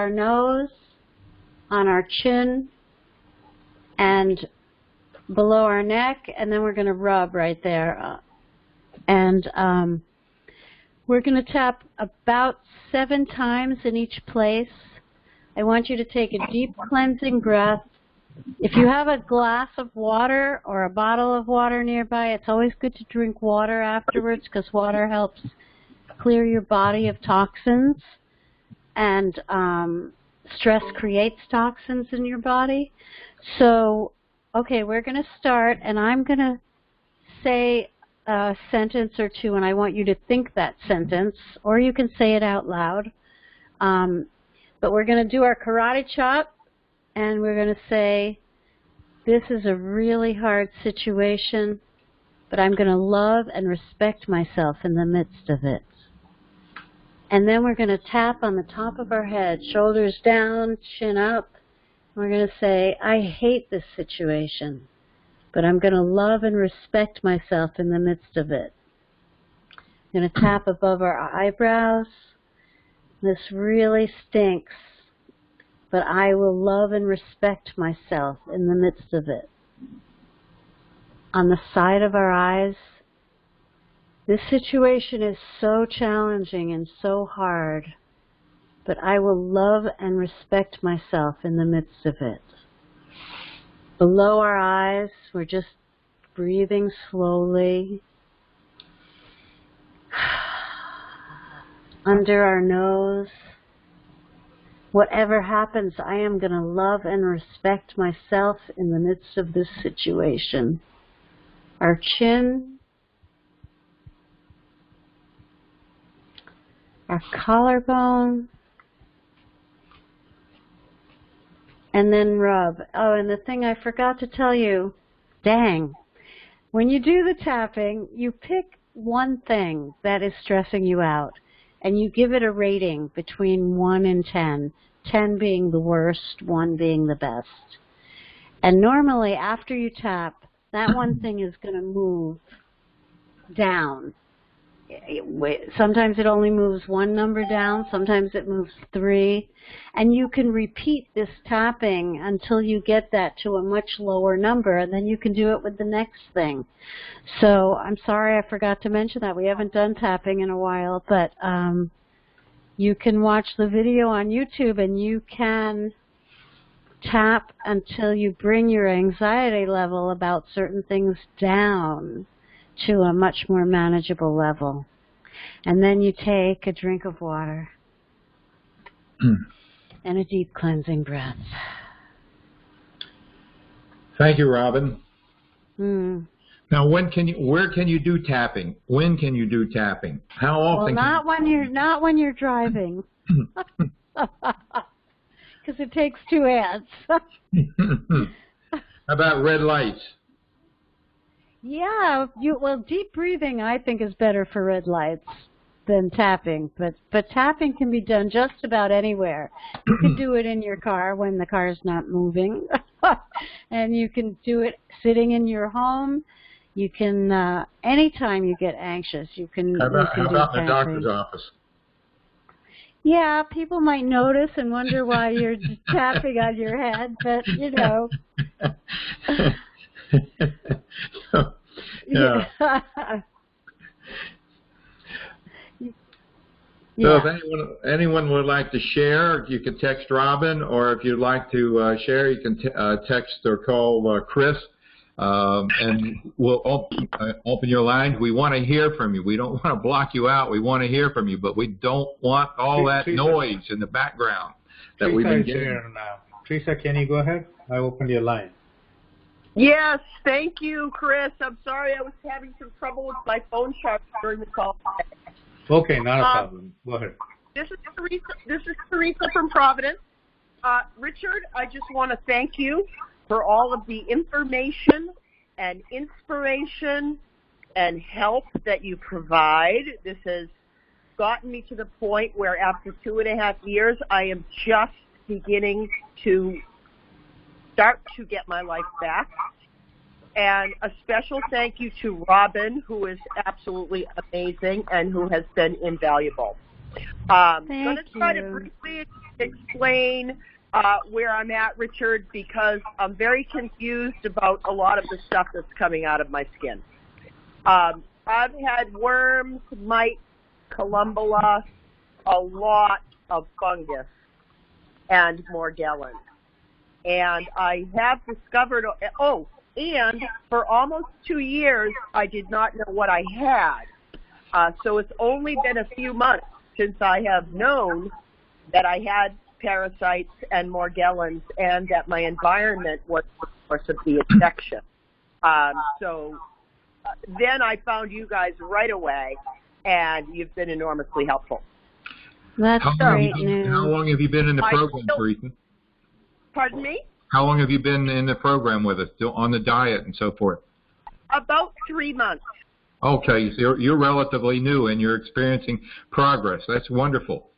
nose, on our chin, and below our neck, and then we're going to rub right there. We're going to tap about 7 times in each place. I want you to take a deep cleansing breath. If you have a glass of water or a bottle of water nearby, it's always good to drink water afterwards because water helps clear your body of toxins, and stress creates toxins in your body. So, okay, we're going to start, and I'm going to say a sentence or 2, and I want you to think that sentence, or you can say it out loud. But we're going to do our karate chop, and we're going to say, this is a really hard situation, but I'm going to love and respect myself in the midst of it. And then we're going to tap on the top of our head, shoulders down, chin up. We're going to say, I hate this situation, but I'm going to love and respect myself in the midst of it. I'm going to tap above our eyebrows, This really stinks, but I will love and respect myself in the midst of it. On the side of our eyes, this situation is so challenging and so hard, but I will love and respect myself in the midst of it. Below our eyes, we're just breathing slowly. Under our nose, whatever happens, I am going to love and respect myself in the midst of this situation. Our chin, our collarbone, and then rub. Oh, and the thing I forgot to tell you, dang, when you do the tapping, you pick one thing that is stressing you out, and you give it a rating between 1 and 10, 10 being the worst, 1 being the best. And normally, after you tap, that one thing is going to move down. Sometimes it only moves 1 number down, sometimes it moves 3, and you can repeat this tapping until you get that to a much lower number, and then you can do it with the next thing. So I'm sorry I forgot to mention that. We haven't done tapping in a while, but you can watch the video on YouTube, and you can tap until you bring your anxiety level about certain things down to a much more manageable level. And then you take a drink of water and a deep cleansing breath. Thank you, Robin. Now, where can you do tapping? When can you do tapping? How often? Well, not when you're driving, because it takes 2 hands. How about red lights? Yeah, well, deep breathing I think is better for red lights than tapping, but tapping can be done just about anywhere. You can do it in your car when the car is not moving, and you can do it sitting in your home. You can anytime you get anxious, you can. How about do in the tapping. doctor's office? Yeah, people might notice and wonder why you're tapping on your head, but you know. Yeah. So if anyone would like to share, you can text Robin, or if you'd like to share, you can text or call Chris, and we'll open your lines. We want to hear from you. We don't want to block you out. We want to hear from you, but we don't want all that noise in the background that we've been getting. Now. Teresa, can you go ahead? I opened your line. Yes, thank you, Chris. I'm sorry I was having some trouble with my phone charger during the call. Okay, not a problem. Go ahead. This is Teresa from Providence. Richard, I just want to thank you for all of the information and inspiration and help that you provide. This has gotten me to the point where after 2.5 years, I am just beginning to start to get my life back. And a special thank you to Robin, who is absolutely amazing and who has been invaluable. I'm going to try to briefly explain where I'm at, Richard, because I'm very confused about a lot of the stuff that's coming out of my skin. I've had worms, mites, columbella, a lot of fungus, and Morgellons. And I have discovered, and for almost 2 years, I did not know what I had. So it's only been a few months since I have known that I had parasites and Morgellons and that my environment was the source of the infection. So then I found you guys right away, and you've been enormously helpful. That's great news. How long have you been in the program, Teresa? Pardon me? How long have you been in the program with us, on the diet and so forth? About 3 months. Okay, so you're relatively new and you're experiencing progress. That's wonderful.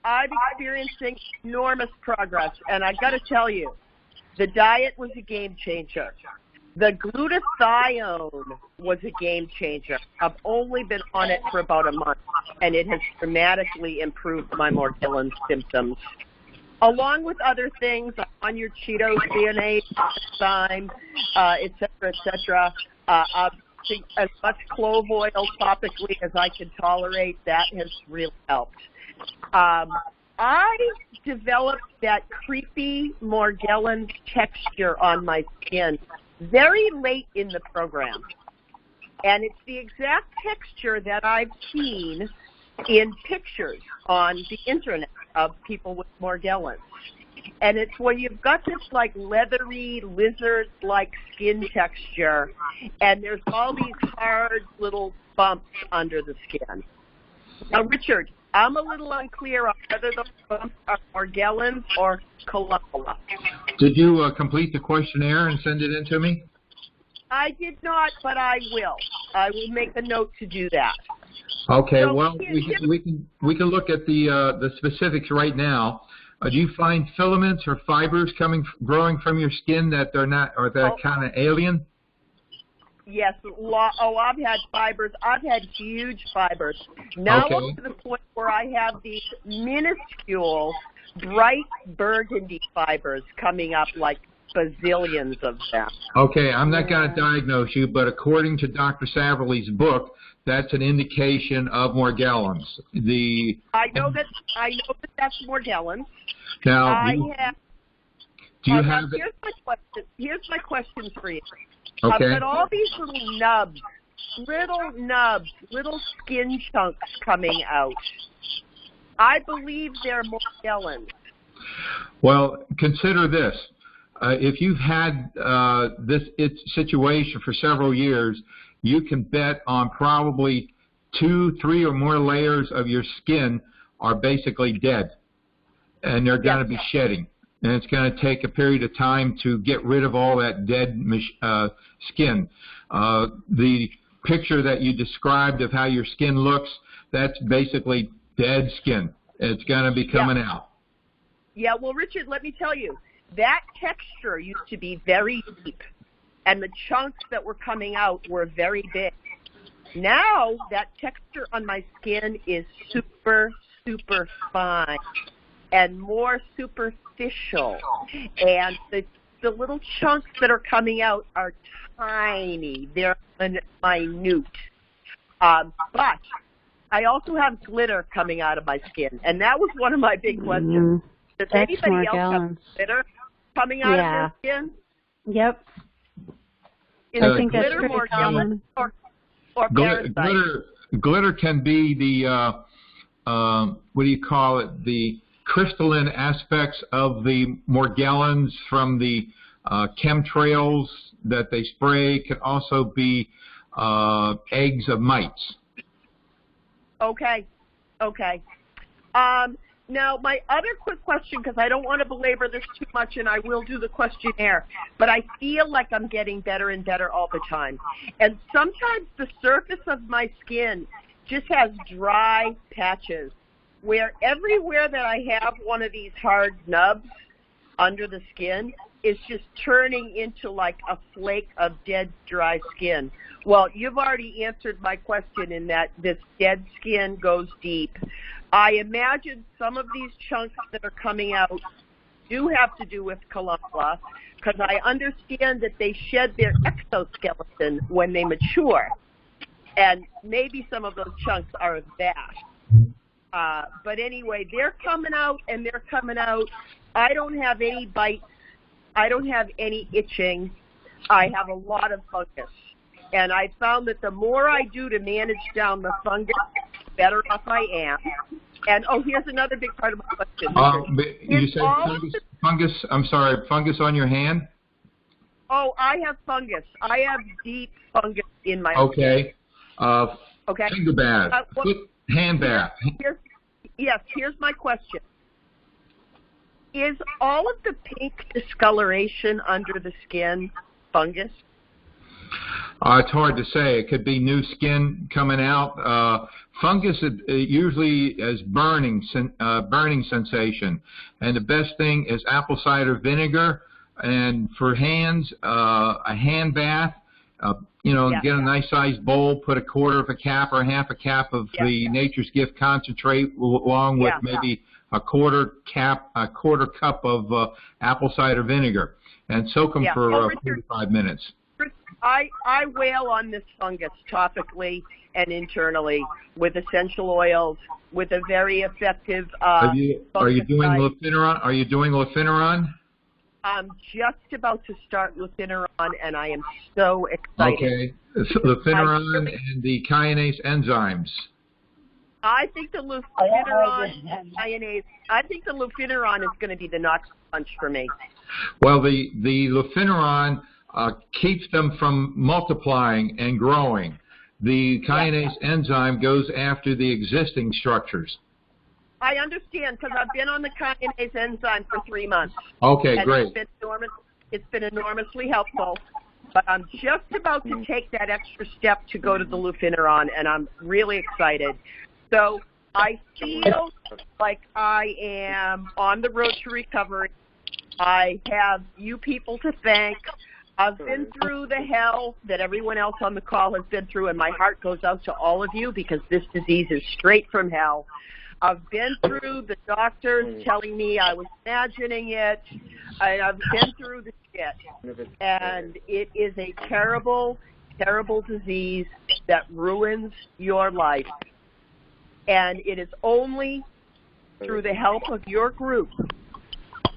I'm experiencing enormous progress, and I've got to tell you, the diet was a game changer. The glutathione was a game changer. I've only been on it for about a month, and it has dramatically improved my Morgellons symptoms. Along with other things, on your Cheetos, DNA, enzyme, et cetera, as much clove oil topically as I can tolerate, that has really helped. I developed that creepy Morgellons texture on my skin very late in the program. And it's the exact texture that I've seen in pictures on the internet of people with Morgellons. And it's when you've got this like leathery, lizard-like skin texture, and there's all these hard little bumps under the skin. Now, Richard, I'm a little unclear on whether those bumps are Morgellons or columbella. Did you complete the questionnaire and send it in to me? I did not, but I will. I will make a note to do that. Okay. So well, we can look at the specifics right now. Do you find filaments or fibers growing from your skin that they're not, or that kind of alien? Yes. I've had fibers. I've had huge fibers. Now I'm to the point where I have these minuscule, bright burgundy fibers coming up, like bazillions of them. Okay, I'm not going to diagnose you, but according to Dr. Saverly's book, that's an indication of Morgellons. I know that that's Morgellons. Now, here's my question for you. Okay. I've got all these little nubs, little skin chunks coming out. I believe they're Morgellons. Well, consider this. If you've had this situation for several years, you can bet on probably 2, 3, or more layers of your skin are basically dead, and they're going to be shedding. And it's going to take a period of time to get rid of all that dead skin. The picture that you described of how your skin looks, that's basically dead skin. It's going to be coming out. Yeah, well, Richard, let me tell you, that texture used to be very deep, and the chunks that were coming out were very big. Now, that texture on my skin is super, super fine and more superficial, and the little chunks that are coming out are tiny. They're minute. But I also have glitter coming out of my skin, and that was one of my big questions. Does anybody else have glitter coming out of their skin? Yep. I think that's glitter pretty common. or parasite? Glitter can be the, what do you call it, the crystalline aspects of the Morgellons from the chemtrails that they spray. Can also be eggs of mites. Okay. Now, my other quick question, because I don't want to belabor this too much, and I will do the questionnaire, but I feel like I'm getting better and better all the time. And sometimes the surface of my skin just has dry patches, where everywhere that I have one of these hard nubs under the skin is just turning into like a flake of dead, dry skin. Well, you've already answered my question in that this dead skin goes deep. I imagine some of these chunks that are coming out do have to do with columbella, because I understand that they shed their exoskeleton when they mature, and maybe some of those chunks are of that. But anyway, they're coming out, and they're coming out. I don't have any bites. I don't have any itching. I have a lot of fungus. And I found that the more I do to manage down the fungus, the better off I am. And, here's another big part of my question. You said fungus, I'm sorry, fungus on your hand? Oh, I have fungus. I have deep fungus in my skin. Okay. Finger bath, hand bath. Here's my question. Is all of the pink discoloration under the skin fungus? It's hard to say. It could be new skin coming out. Fungus usually is burning sensation, and the best thing is apple cider vinegar. And for hands, a hand bath, you know, get a nice sized bowl, put a quarter of a cap or half a cap of the Nature's Gift concentrate along with maybe a quarter cup of apple cider vinegar, and soak them for 45 minutes. I wail on this fungus topically and internally with essential oils, with a very effective are you doing Lufenuron? Are you doing Lufenuron? I'm just about to start Lufenuron, and I am so excited. Okay, Lufenuron and the kinase enzymes. I think the Lufenuron is going to be the knock punch for me. Well, the Lufenuron keeps them from multiplying and growing. The kinase enzyme goes after the existing structures. I understand, because I've been on the kinase enzyme for 3 months. Okay, and great. It's been enormously helpful. But I'm just about to take that extra step to go to the Lufenuron, and I'm really excited. So I feel like I am on the road to recovery. I have you people to thank. I've been through the hell that everyone else on the call has been through, and my heart goes out to all of you because this disease is straight from hell. I've been through the doctors telling me I was imagining it, and I've been through the shit. And it is a terrible, terrible disease that ruins your life. And it is only through the help of your group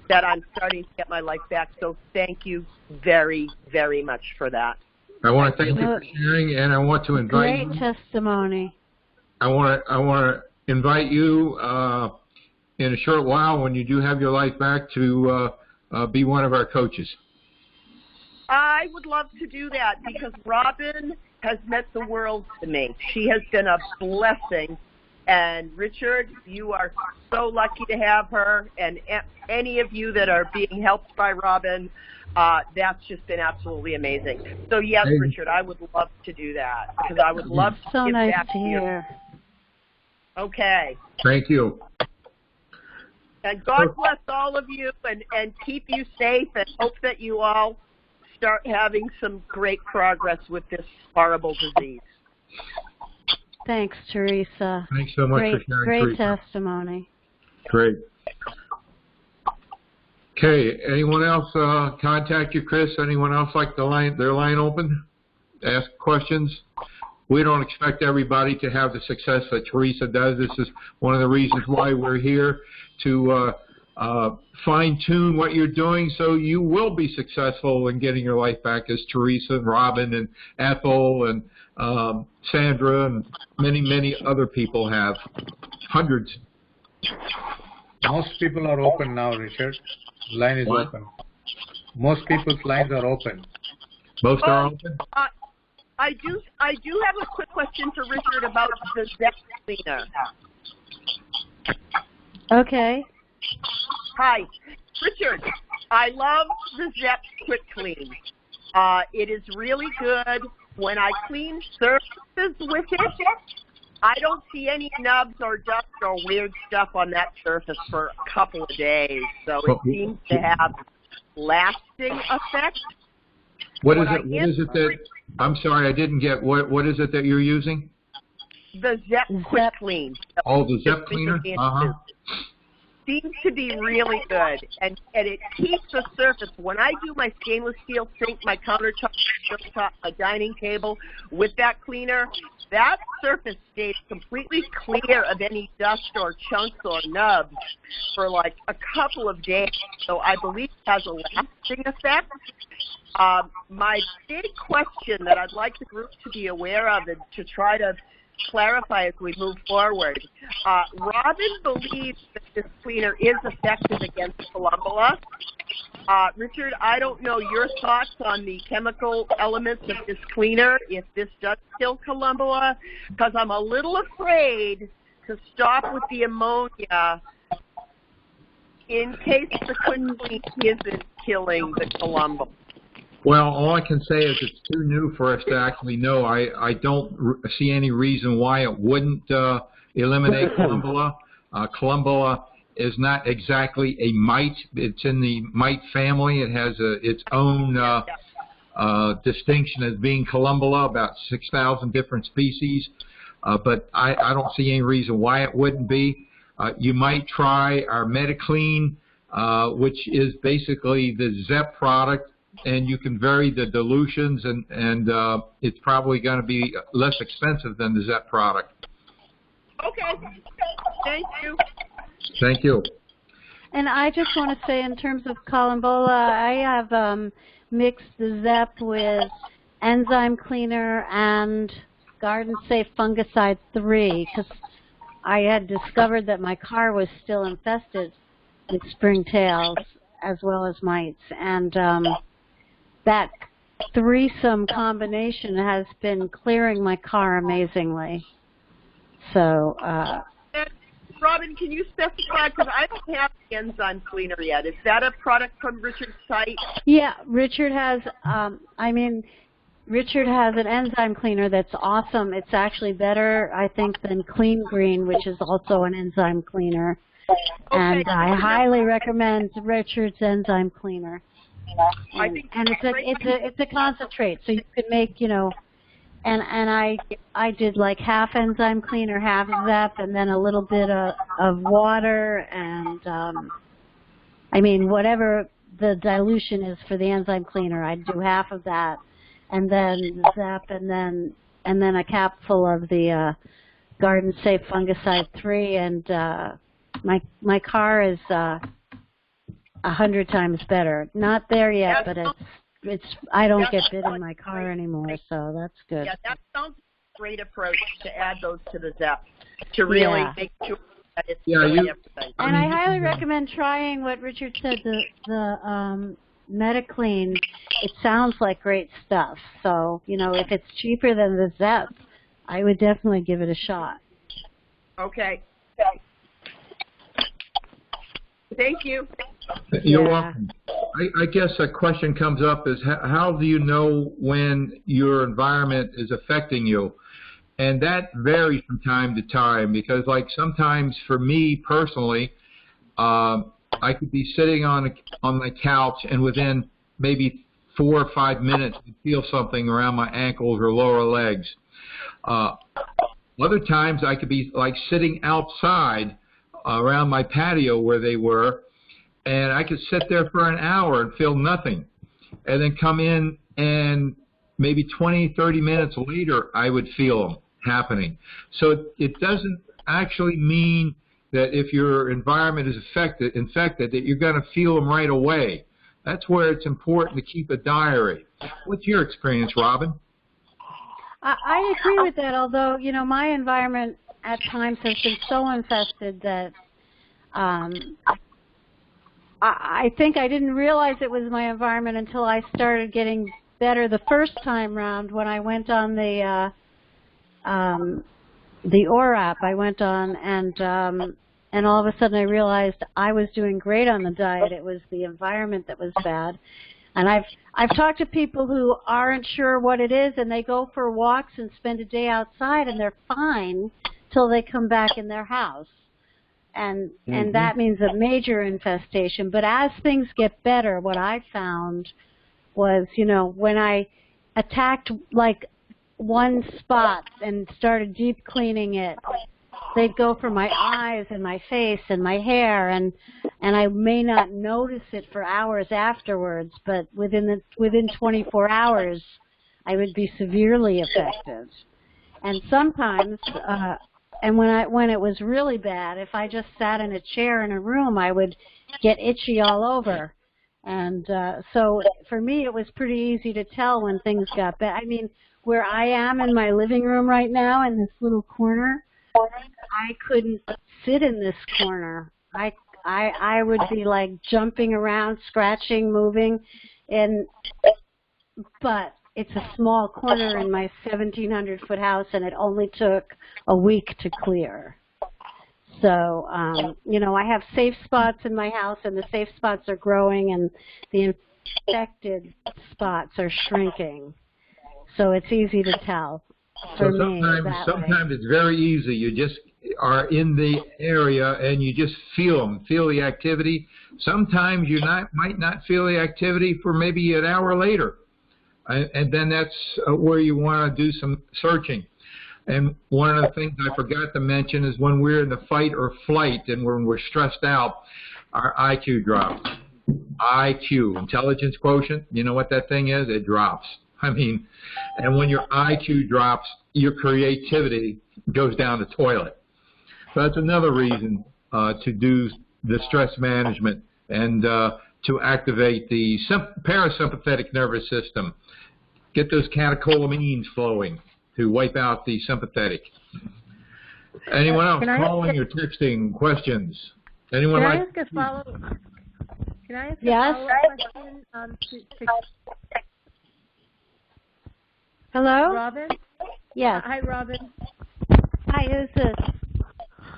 that I'm starting to get my life back. So thank you very, very much for that. I want to thank you for sharing, and I want to invite you. Great testimony. I want to invite you in a short while, when you do have your life back, to be one of our coaches. I would love to do that because Robin has meant the world to me. She has been a blessing. And Richard, you are so lucky to have her, and any of you that are being helped by Robin, that's just been absolutely amazing. So yes, Richard, I would love to do that because I would love to give back to you. Okay. Thank you. And God bless all of you, and keep you safe, and hope that you all start having some great progress with this horrible disease. Thanks, Teresa. Thanks so much for sharing, Great Teresa. testimony. Great. Okay, anyone else contact you, Chris? Anyone else like their line open? Ask questions? We don't expect everybody to have the success that Teresa does. This is one of the reasons why we're here, to fine-tune what you're doing so you will be successful in getting your life back, as Teresa and Robin and Ethel and Sandra and many, many other people have. Hundreds. Most people are open now, Richard. Line is open. Most people's lines are open. Most are open? I do have a quick question for Richard about the Zep cleaner. Okay. Hi, Richard. I love the Zep Quick Clean. It is really good. When I clean surfaces with it, I don't see any nubs or dust or weird stuff on that surface for a couple of days. So it seems to have lasting effect. What is it that, I'm sorry, I didn't get, what is it that you're using? The Zep Quick Clean. Oh, the Zep cleaner? Uh-huh. Seems to be really good, and it keeps the surface. When I do my stainless steel sink, my countertop, my dining table with that cleaner, that surface stays completely clear of any dust or chunks or nubs for like a couple of days. So I believe it has a lasting effect. My big question that I'd like the group to be aware of and to try to clarify as we move forward. Robin believes that this cleaner is effective against columbella. Richard, I don't know your thoughts on the chemical elements of this cleaner, if this does kill columbella, because I'm a little afraid to stop with the ammonia in case the quick clean isn't killing the columbella. Well, all I can say is it's too new for us to actually know. I don't see any reason why it wouldn't eliminate columbella. Columbella is not exactly a mite. It's in the mite family. It has its own distinction as being Columbella, about 6,000 different species, but I don't see any reason why it wouldn't be. You might try our Metaclean, which is basically the ZEP product, and you can vary the dilutions, and it's probably going to be less expensive than the ZEP product. Okay. Thank you. Thank you. And I just want to say, in terms of Columbola, I have mixed the ZEP with enzyme cleaner and Garden Safe Fungicide 3, because I had discovered that my car was still infested with springtails as well as mites, and that threesome combination has been clearing my car amazingly. So, and Robin, can you specify, because I don't have the enzyme cleaner yet. Is that a product from Richard's site? Yeah, Richard has, Richard has an enzyme cleaner that's awesome. It's actually better, I think, than Clean Green, which is also an enzyme cleaner. Okay. And I highly recommend Richard's enzyme cleaner. And it's a concentrate, so you could make, you know, and I did like half enzyme cleaner, half ZEP, and then a little bit of water, and I mean, whatever the dilution is for the enzyme cleaner, I'd do half of that, and then ZEP, and then a capful of the Garden Safe Fungicide 3, and my car is 100 times better. Not there yet, but it's I don't get bit in my car anymore, so that's good. Yeah, that sounds a great approach to add those to the ZEP to really make sure that it's everything. And I highly recommend trying what Richard said, the Metaclean. It sounds like great stuff. So, you know, if it's cheaper than the ZEP, I would definitely give it a shot. Okay. Thank you. You're welcome. I guess a question comes up is how do you know when your environment is affecting you? And that varies from time to time, because like sometimes for me personally, I could be sitting on my couch and within maybe 4 or 5 minutes I feel something around my ankles or lower legs. Other times I could be like sitting outside around my patio where they were, and I could sit there for an hour and feel nothing, and then come in and maybe 20, 30 minutes later I would feel them happening. So it doesn't actually mean that if your environment is infected that you're going to feel them right away. That's where it's important to keep a diary. What's your experience, Robin? I agree with that, although, you know, my environment at times has been so infested that I think I didn't realize it was my environment until I started getting better the first time round when I went on the ORAP. I went on, and all of a sudden I realized I was doing great on the diet. It was the environment that was bad. And I've talked to people who aren't sure what it is, and they go for walks and spend a day outside, and they're fine till they come back in their house. And that means a major infestation. But as things get better, what I found was, you know, when I attacked like one spot and started deep cleaning it, they'd go for my eyes and my face and my hair, and I may not notice it for hours afterwards, but within 24 hours I would be severely affected. And sometimes and when it was really bad, if I just sat in a chair in a room, I would get itchy all over. And so for me, it was pretty easy to tell when things got bad. I mean, where I am in my living room right now in this little corner, I couldn't sit in this corner. I would be like jumping around, scratching, moving, but it's a small corner in my 1,700-foot house, and it only took a week to clear. So, you know, I have safe spots in my house, and the safe spots are growing, and the infected spots are shrinking. So it's easy to tell. For me, sometimes it's very easy. You just are in the area and you just feel the activity. Sometimes you might not feel the activity for maybe an hour later. And then that's where you want to do some searching. And one of the things I forgot to mention is when we're in the fight or flight and when we're stressed out, our IQ drops. IQ, intelligence quotient, you know what that thing is? It drops. I mean, and when your IQ drops, your creativity goes down the toilet. So that's another reason to do the stress management and to activate the parasympathetic nervous system. Get those catecholamines flowing to wipe out the sympathetic. Anyone else calling or texting questions? Anyone Can like? I ask a follow-up question? Hello? Robin? Yes. Hi, Robin. Hi, who's this?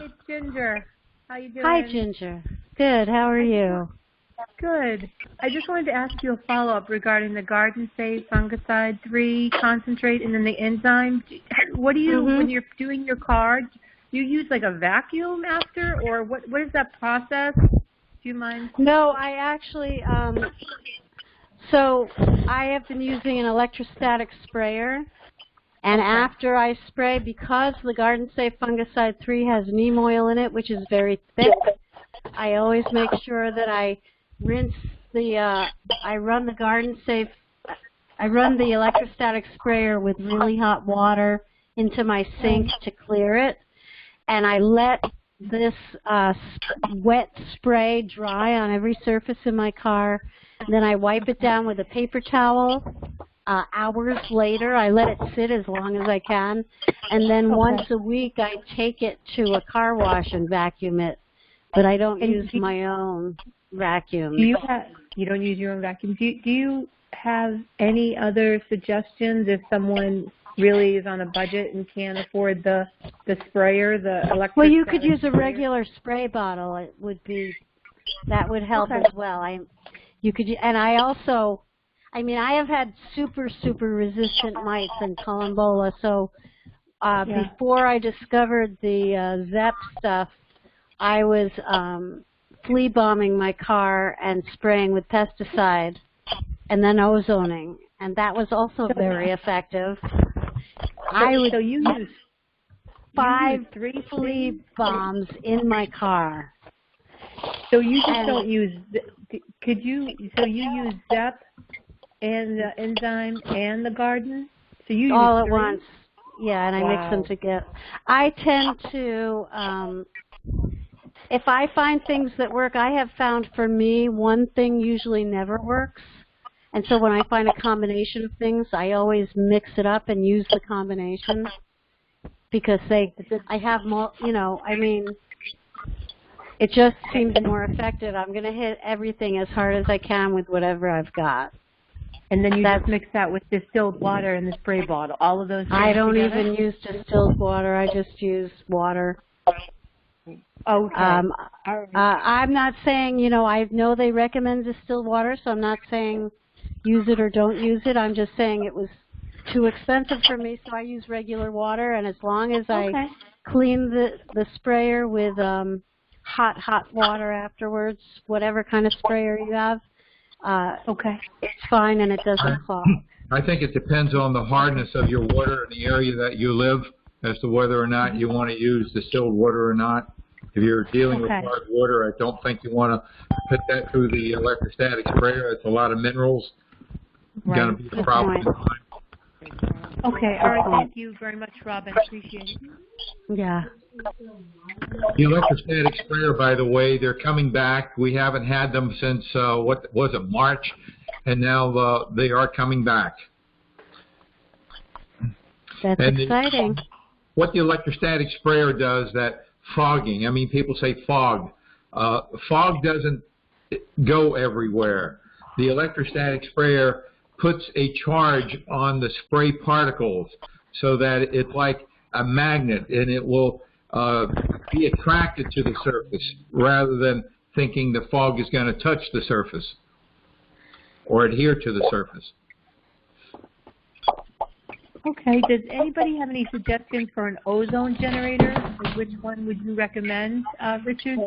It's Ginger. How you doing? Hi, Ginger. Good. How are you? Good. I just wanted to ask you a follow-up regarding the Garden Safe Fungicide 3 concentrate and then the enzyme. What do you, when you're doing your card, do you use like a vacuum after, or what is that process? Do you mind? No, I actually, so I have been using an electrostatic sprayer, and after I spray, because the Garden Safe Fungicide 3 has neem oil in it, which is very thick, I always make sure that I rinse the, I run the electrostatic sprayer with really hot water into my sink to clear it, and I let this wet spray dry on every surface in my car. Then I wipe it down with a paper towel. Hours later, I let it sit as long as I can, and then once a week I take it to a car wash and vacuum it, but I don't use my own vacuum. You don't use your own vacuum. Do you have any other suggestions if someone really is on a budget and can't afford the sprayer, the electric? Well, you could use a regular spray bottle. It would be, that would help as well. You could, and I also, I mean, I have had super resistant mites and columbola. So before I discovered the ZEP stuff, I was flea bombing my car and spraying with pesticide, and then ozoning, and that was also very effective. So you use 5 flea bombs in my car. So you just don't use, so you use ZEP and the enzyme and the garden? So you use all at 3? once. Yeah, and I mix them together. I tend to, if I find things that work, I have found for me one thing usually never works. And so when I find a combination of things, I always mix it up and use the combination because I have more, you know, I mean, it just seems more effective. I'm going to hit everything as hard as I can with whatever I've got. And then you just mix that with distilled water in the spray bottle, all of those things I don't together? even use distilled water. I just use water. Okay. I'm not saying, you know, I know they recommend distilled water, so I'm not saying use it or don't use it. I'm just saying it was too expensive for me, so I use regular water, and as long as I clean the sprayer with hot water afterwards, whatever kind of sprayer you have, it's fine and it doesn't clog. I think it depends on the hardness of your water in the area that you live as to whether or not you want to use distilled water or not. If you're dealing with hard water, I don't think you want to put that through the electrostatic sprayer. It's a lot of minerals. Going to be a problem. Okay, all right. Thank you very much, Robin. Appreciate it. Yeah. The electrostatic sprayer, by the way, they're coming back. We haven't had them since, what was it, March? And now they are coming back. That's exciting. What the electrostatic sprayer does, that fogging, I mean, people say fog. Fog doesn't go everywhere. The electrostatic sprayer puts a charge on the spray particles so that it's like a magnet, and it will be attracted to the surface rather than thinking the fog is going to touch the surface or adhere to the surface. Okay. Does anybody have any suggestions for an ozone generator? Which one would you recommend, Richard?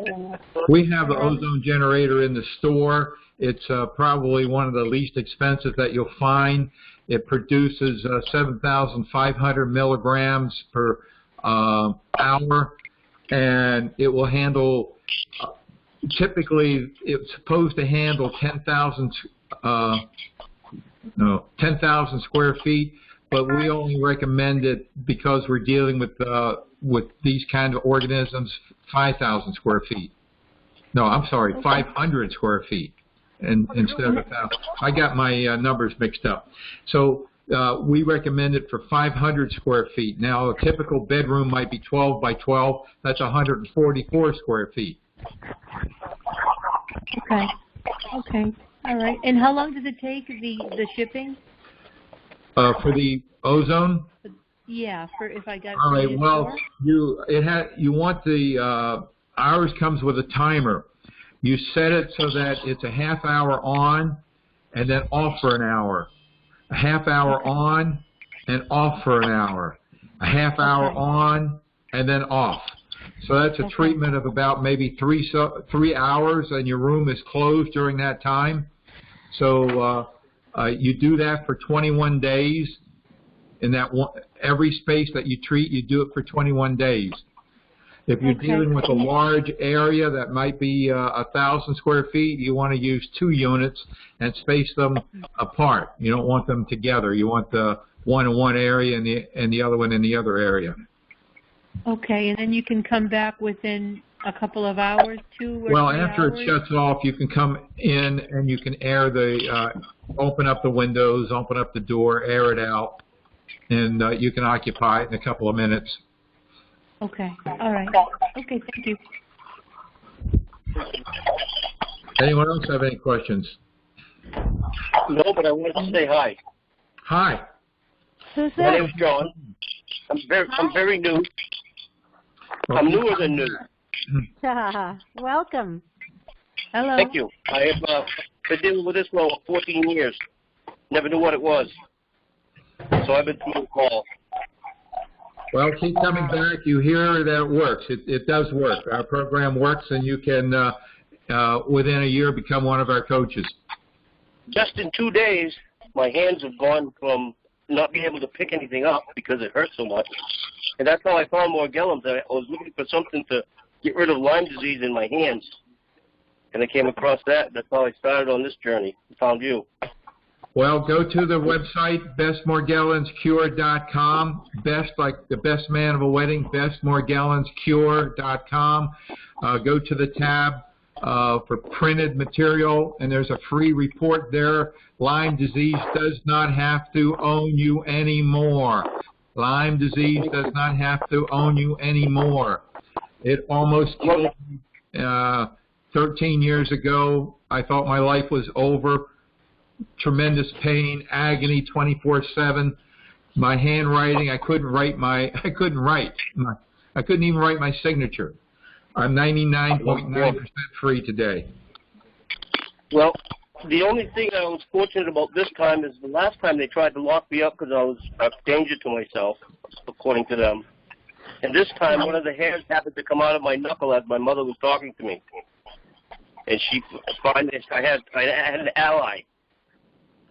We have the ozone generator in the store. It's probably one of the least expensive that you'll find. It produces 7,500 milligrams per hour, and it will handle, typically it's supposed to handle 10,000 square feet, but we only recommend it because we're dealing with these kind of organisms, 5,000 square feet. No, I'm sorry, 500 square feet instead of 1,000. I got my numbers mixed up. So we recommend it for 500 square feet. Now, a typical bedroom might be 12 by 12. That's 144 square feet. Okay. Okay. All right. And how long does it take, the shipping? For the ozone? Yeah, for if I got. All right. Well, you want the ours comes with a timer. You set it so that it's a half hour on and then off for an hour. A half hour on and off for an hour. A half hour on and then off. So that's a treatment of about maybe 3 hours, and your room is closed during that time. So you do that for 21 days. In that every space that you treat, you do it for 21 days. If you're dealing with a large area that might be 1,000 square feet, you want to use 2 units and space them apart. You don't want them together. You want the one in one area and the other one in the other area. Okay, and then you can come back within a couple of hours, 2 or 3 hours? After it shuts off, you can come in and you can air open up the windows, open up the door, air it out, and you can occupy it in a couple of minutes. Okay. All right. Okay, thank you. Anyone else have any questions? No, but I wanted to say hi. Hi. Who's My that? name's John. I'm very new. I'm newer than new. Welcome. Hello. Thank you. I have been dealing with this for over 14 years. Never knew what it was. So I've been through the call. Well, keep coming back. You hear that it works. It does work. Our program works, and you can, within a year, become one of our coaches. Just in 2 days, my hands have gone from not being able to pick anything up because it hurts so much. And that's how I found Morgellons. I was looking for something to get rid of Lyme disease in my hands. And I came across that. That's how I started on this journey. I found you. Well, go to the website, bestmorgellonscure.com. Best, like the best man of a wedding, bestmorgellonscure.com. Go to the tab for printed material, and there's a free report there. Lyme disease does not have to own you anymore. Lyme disease does not have to own you anymore. It almost killed me 13 years ago. I thought my life was over. Tremendous pain, agony, 24/7. My handwriting, I couldn't even write my signature. I'm 99.9% free today. Well, the only thing I was fortunate about this time is the last time they tried to lock me up because I was a danger to myself, according to them. And this time, one of the hairs happened to come out of my knuckle as my mother was talking to me. And she finally, I had an ally.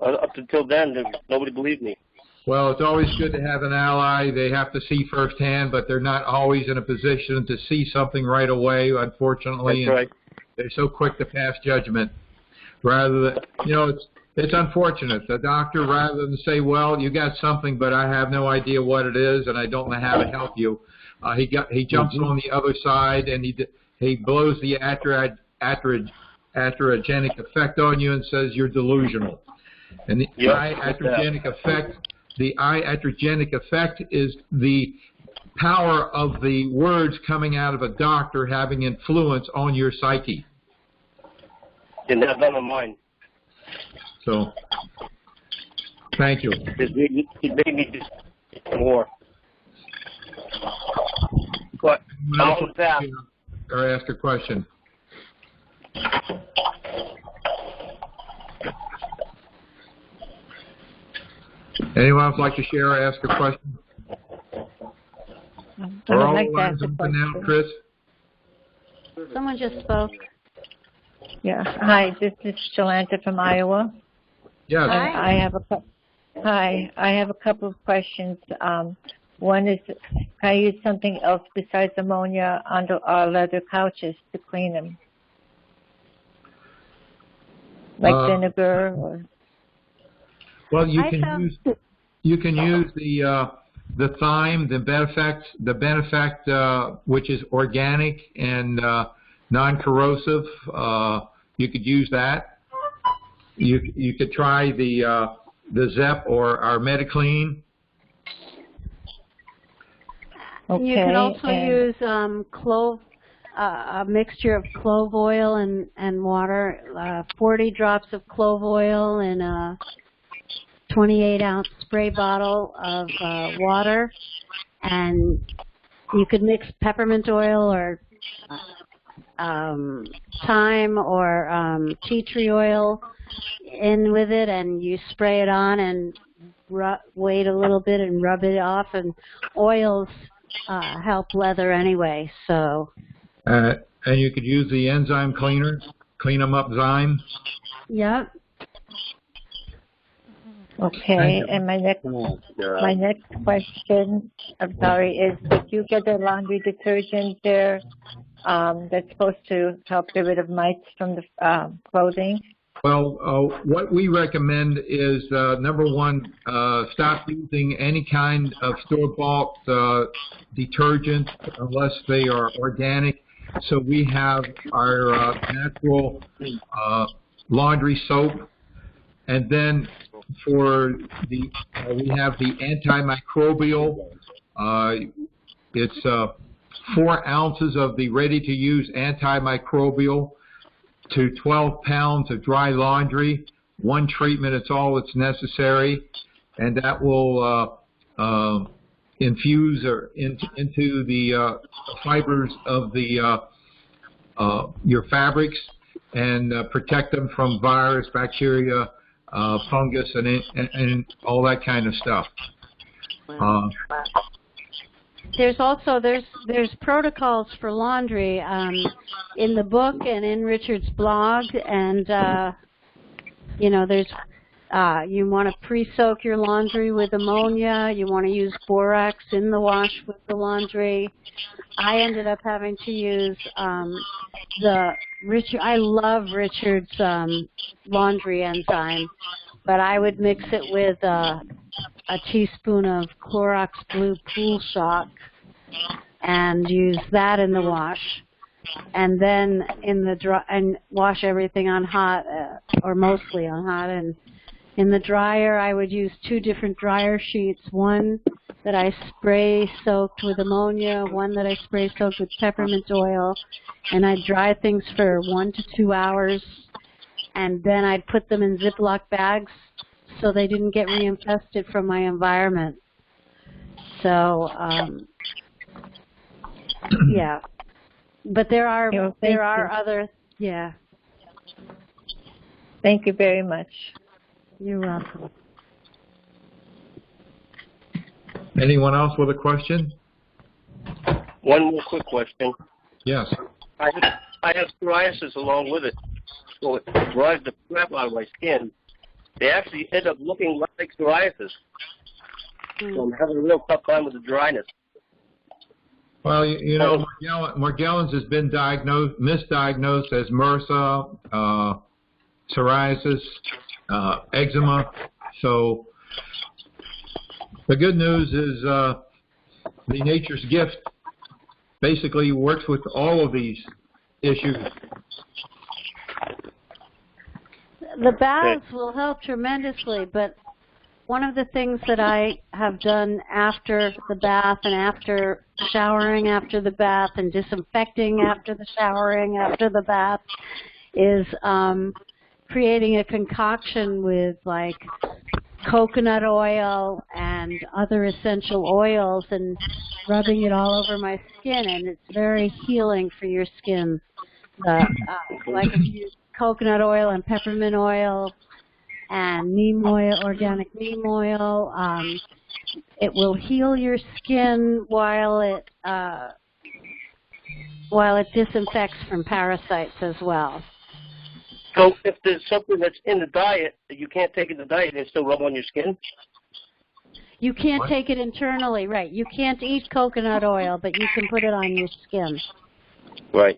Up until then, nobody believed me. Well, it's always good to have an ally. They have to see firsthand, but they're not always in a position to see something right away, unfortunately. That's right. They're so quick to pass judgment. Rather than, it's unfortunate. The doctor, rather than say, well, you got something, but I have no idea what it is, and I don't know how to help you, he jumps on the other side, and he blows the iatrogenic effect on you and says you're delusional. And the iatrogenic effect is the power of the words coming out of a doctor having influence on your psyche. And that's none of mine. So, thank you. It made me just more. But I'm on the path. Or ask a question. Anyone else like to share or ask a question? I would like to ask a question. Now, Chris? Someone just spoke. Yeah. Hi, this is Shalanta from Iowa. Yes. I have Hi, I have a couple of questions. One is, can I use something else besides ammonia on our leather couches to clean them? Like vinegar or? Well, you can use the thyme, the Benefect, which is organic and non-corrosive. You could use that. You could try the ZEP or our MediClean. Okay. You can also use clove, a mixture of clove oil and water, 40 drops of clove oil in a 28-ounce spray bottle of water, and you could mix peppermint oil or thyme or tea tree oil in with it, and you spray it on and wait a little bit and rub it off, and oils help leather anyway. So. And you could use the enzyme cleaner, clean them up zyme. Yep. Okay, and my next question, I'm sorry, is did you get a laundry detergent there that's supposed to help get rid of mites from the clothing? Well, what we recommend is, number one, stop using any kind of store-bought detergent unless they are organic. So we have our natural laundry soap, and then for we have the antimicrobial. It's 4 ounces of the ready-to-use antimicrobial to 12 pounds of dry laundry. One treatment, it's all that's necessary, and that will infuse or into the fibers of the your fabrics and protect them from virus, bacteria, fungus, and all that kind of stuff. There's also there's protocols for laundry in the book and in Richard's blog, and you know, there's you want to pre-soak your laundry with ammonia. You want to use borax in the wash with the laundry. I ended up having to use I love Richard's laundry enzyme, but I would mix it with a teaspoon of Clorox Blue Pool Shock and use that in the wash, and then in the dry, and wash everything on hot or mostly on hot. And in the dryer, I would use 2 different dryer sheets, one that I spray soaked with ammonia, one that I spray soaked with peppermint oil, and I'd dry things for 1 to 2 hours, and then I'd put them in Ziploc bags so they didn't get reinfested from my environment. So, yeah. But there are other, yeah. Thank you very much. You're welcome. Anyone else with a question? One more quick question. Yes. I have psoriasis along with it, so it drives the crap out of my skin. They actually end up looking like psoriasis. So I'm having a real tough time with the dryness. Well, you know, Morgellons has been misdiagnosed as MRSA, psoriasis, eczema. So the good news is the Nature's Gift basically works with all of these issues. The baths will help tremendously, but one of the things that I have done after the bath and after showering after the bath and disinfecting after the showering after the bath is creating a concoction with like coconut oil and other essential oils and rubbing it all over my skin, and it's very healing for your skin. Like if you use coconut oil and peppermint oil and neem oil, organic neem oil, it will heal your skin while it disinfects from parasites as well. So if there's something that's in the diet that you can't take in the diet and still rub on your skin? You can't take it internally, right. You can't eat coconut oil, but you can put it on your skin. Right.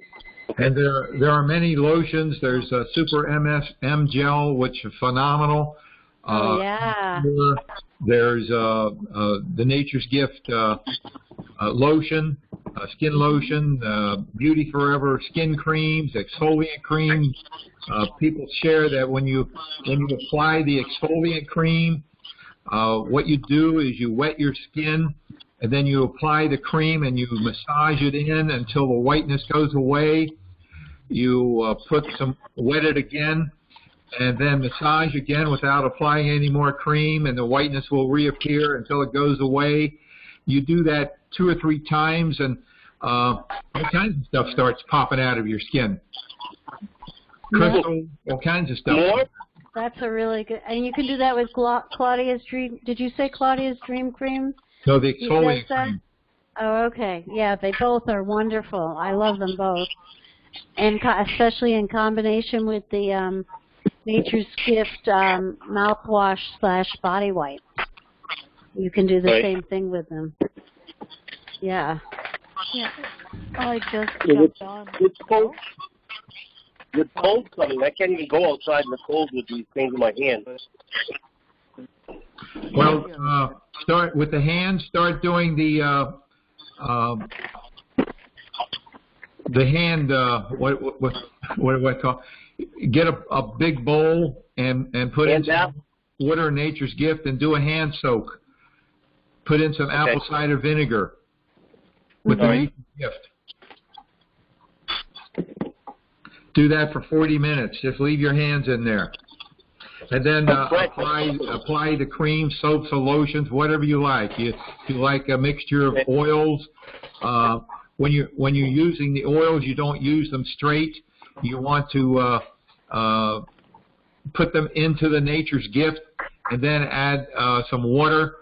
And there are many lotions. There's a Super MSM gel, which is phenomenal. Oh, yeah. There's the Nature's Gift lotion, skin lotion, Beauty Forever skin creams, exfoliant creams. People share that when you apply the exfoliant cream, what you do is you wet your skin, and then you apply the cream and you massage it in until the whiteness goes away. You wet it again, and then massage again without applying any more cream, and the whiteness will reappear until it goes away. You do that 2 or 3 times, and all kinds of stuff starts popping out of your skin. Crystal, all kinds of stuff. More? That's a really good, and you can do that with Claudia's Dream. Did you say Claudia's Dream Cream? No, the exfoliant cream. Oh, okay. Yeah, they both are wonderful. I love them both, and especially in combination with the Nature's Gift mouthwash / body wipe. You can do the same thing with them. Yeah. Yeah. Oh, I just jumped on. It's cold. With cold coming, I can't even go outside in the cold with these things in my hands. Well, start with the hands. Start doing the hand. What do I call? Get a big bowl and put in some water, Nature's Gift, and do a hand soak. Put in some apple cider vinegar with the Nature's Gift. Do that for 40 minutes. Just leave your hands in there. And then apply the cream, soaps, or lotions, whatever you like. If you like a mixture of oils, when you're using the oils, you don't use them straight. You want to put them into the Nature's Gift and then add some water,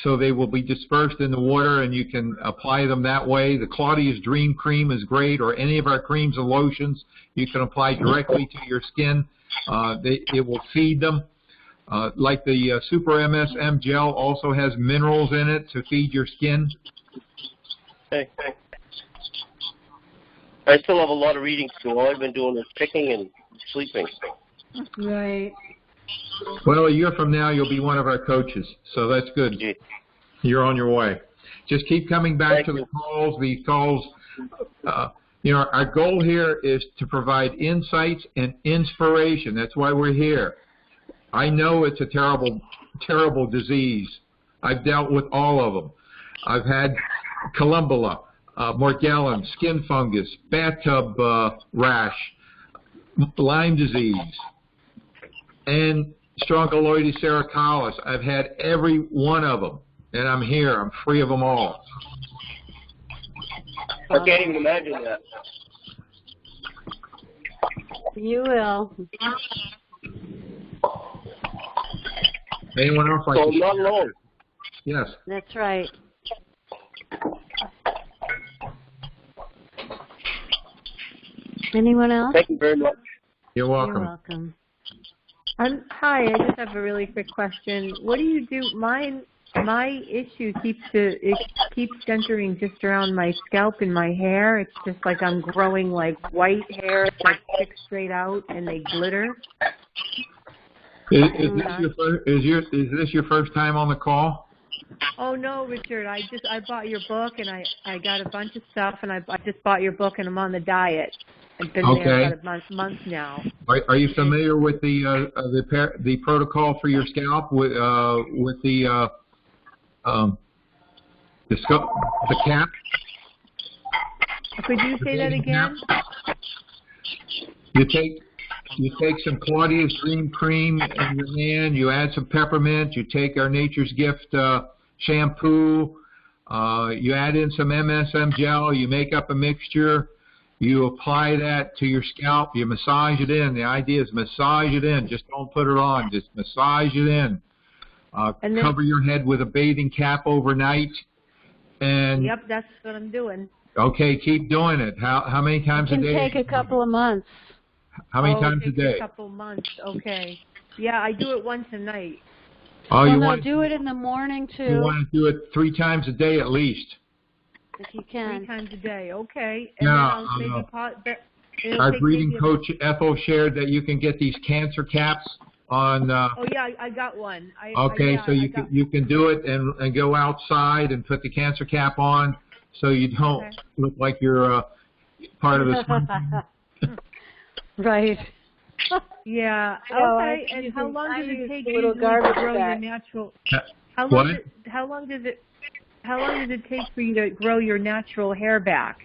so they will be dispersed in the water, and you can apply them that way. The Claudia's Dream Cream is great, or any of our creams and lotions you can apply directly to your skin. It will feed them. Like the Super MSM gel also has minerals in it to feed your skin. Okay. I still have a lot of reading to do. All I've been doing is picking and sleeping. Right. Well, a year from now, you'll be one of our coaches, so that's good. Yeah. You're on your way. Just keep coming back to the calls. These calls, our goal here is to provide insights and inspiration. That's why we're here. I know it's a terrible, terrible disease. I've dealt with all of them. I've had columbella, Morgellons, skin fungus, bathtub rash, Lyme disease, and Strongyloides cervicalis. I've had every one of them, and I'm here. I'm free of them all. I can't even imagine that. You will. Anyone else like So to I'm not alone. Yes. That's right. Anyone else? Thank you very much. You're welcome. You're welcome. Hi, I just have a really quick question. What do you do? My issue keeps centering just around my scalp and my hair. It's just like I'm growing like white hair that sticks straight out and they glitter. Is this your first time on the call? Oh no, Richard! I bought your book and I got a bunch of stuff and I just bought your book and I'm on the diet. I've been there about a month now. Are you familiar with the protocol for your scalp with the cap? Could you say that again? You take some Claudia's Dream Cream in your hand. You add some peppermint. You take our Nature's Gift shampoo. You add in some MSM gel. You make up a mixture. You apply that to your scalp. You massage it in. The idea is massage it in. Just don't put it on. Just massage it in. And cover your head with a bathing cap overnight. And yep, that's what I'm doing. Okay, keep doing it. How many times a day? It can take a couple of months. How many times it a takes day? A couple months. Okay. Yeah, I do it once a night. Oh, well, you no, want do it in the morning too. You want to do it 3 times a day at least. If you can. 3 times a day. Okay. And Yeah, then I'll maybe our breeding coach Ethel shared that you can get these cancer caps on. Oh yeah, I got one. So you can do it and go outside and put the cancer cap on, so you don't look like you're part of this. Right. Yeah. Oh, Okay. And how long does it take little to garbage grow your bag. natural? What? How long does it take for you to grow your natural hair back?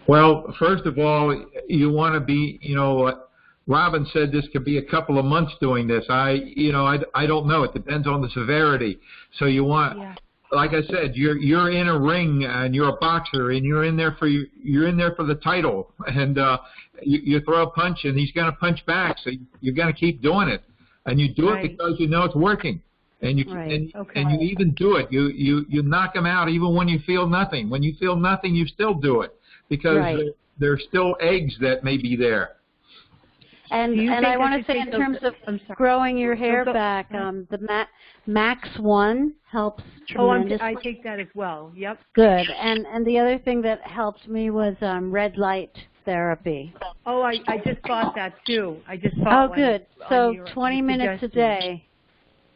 Well, first of all, you want to be, Robin said this could be a couple of months doing this. I don't know. It depends on the severity. So you want, like I said, you're in a ring and you're a boxer and you're in there for the title, and you throw a punch and he's going to punch back. So you're going to keep doing it, and you do it because you know it's working. And you and you even do it. You knock them out even when you feel nothing. When you feel nothing, you still do it because there's still eggs that may be there. And I want to say in terms of growing your hair back, the Max 1 helps tremendously. I take that as well. Yep. Good. And the other thing that helped me was red light therapy. Oh, I just bought that too. I just bought one. Oh, good. So 20 minutes a day.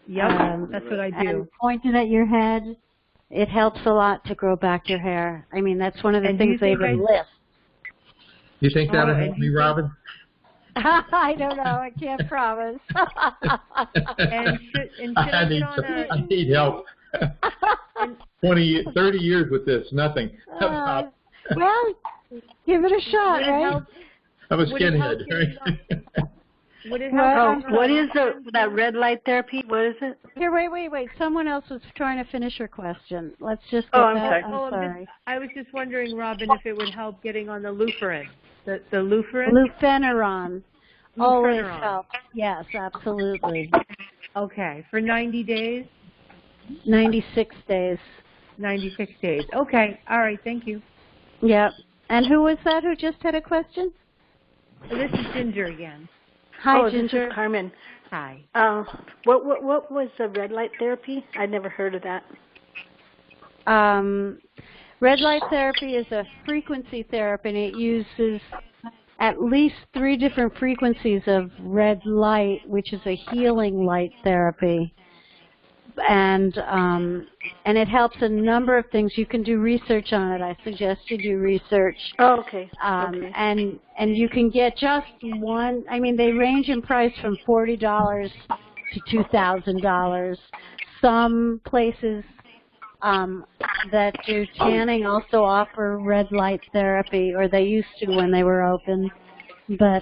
Yep, that's what I do. And pointed at your head, it helps a lot to grow back your hair. I mean, that's one of the things they even list. You think that'll help me, Robin? I don't know. I can't promise. I need help. 30 years with this, nothing. Well, give it a shot, right? I'm a skinhead. Would it help? What is that red light therapy? What is it? Here, wait. Someone else was trying to finish her question. Let's just get I'm that. sorry. I'm sorry. I was just wondering, Robin, if it would help getting on the Lufenuron. The Lufenuron? Lufenuron. Always helps. Yes, absolutely. Okay. For 90 days? 96 days. 96 days. Okay. All right. Thank you. Yep. And who was that who just had a question? This is Ginger again. Hi, Ginger. Ginger. This is Carmen. Hi. What was the red light therapy? I'd never heard of that. Red light therapy is a frequency therapy, and it uses at least 3 different frequencies of red light, which is a healing light therapy. And it helps a number of things. You can do research on it. I suggest you do research. Oh, okay. And you can get just one. I mean, they range in price from $40 to $2,000. Some places that do tanning also offer red light therapy, or they used to when they were open. But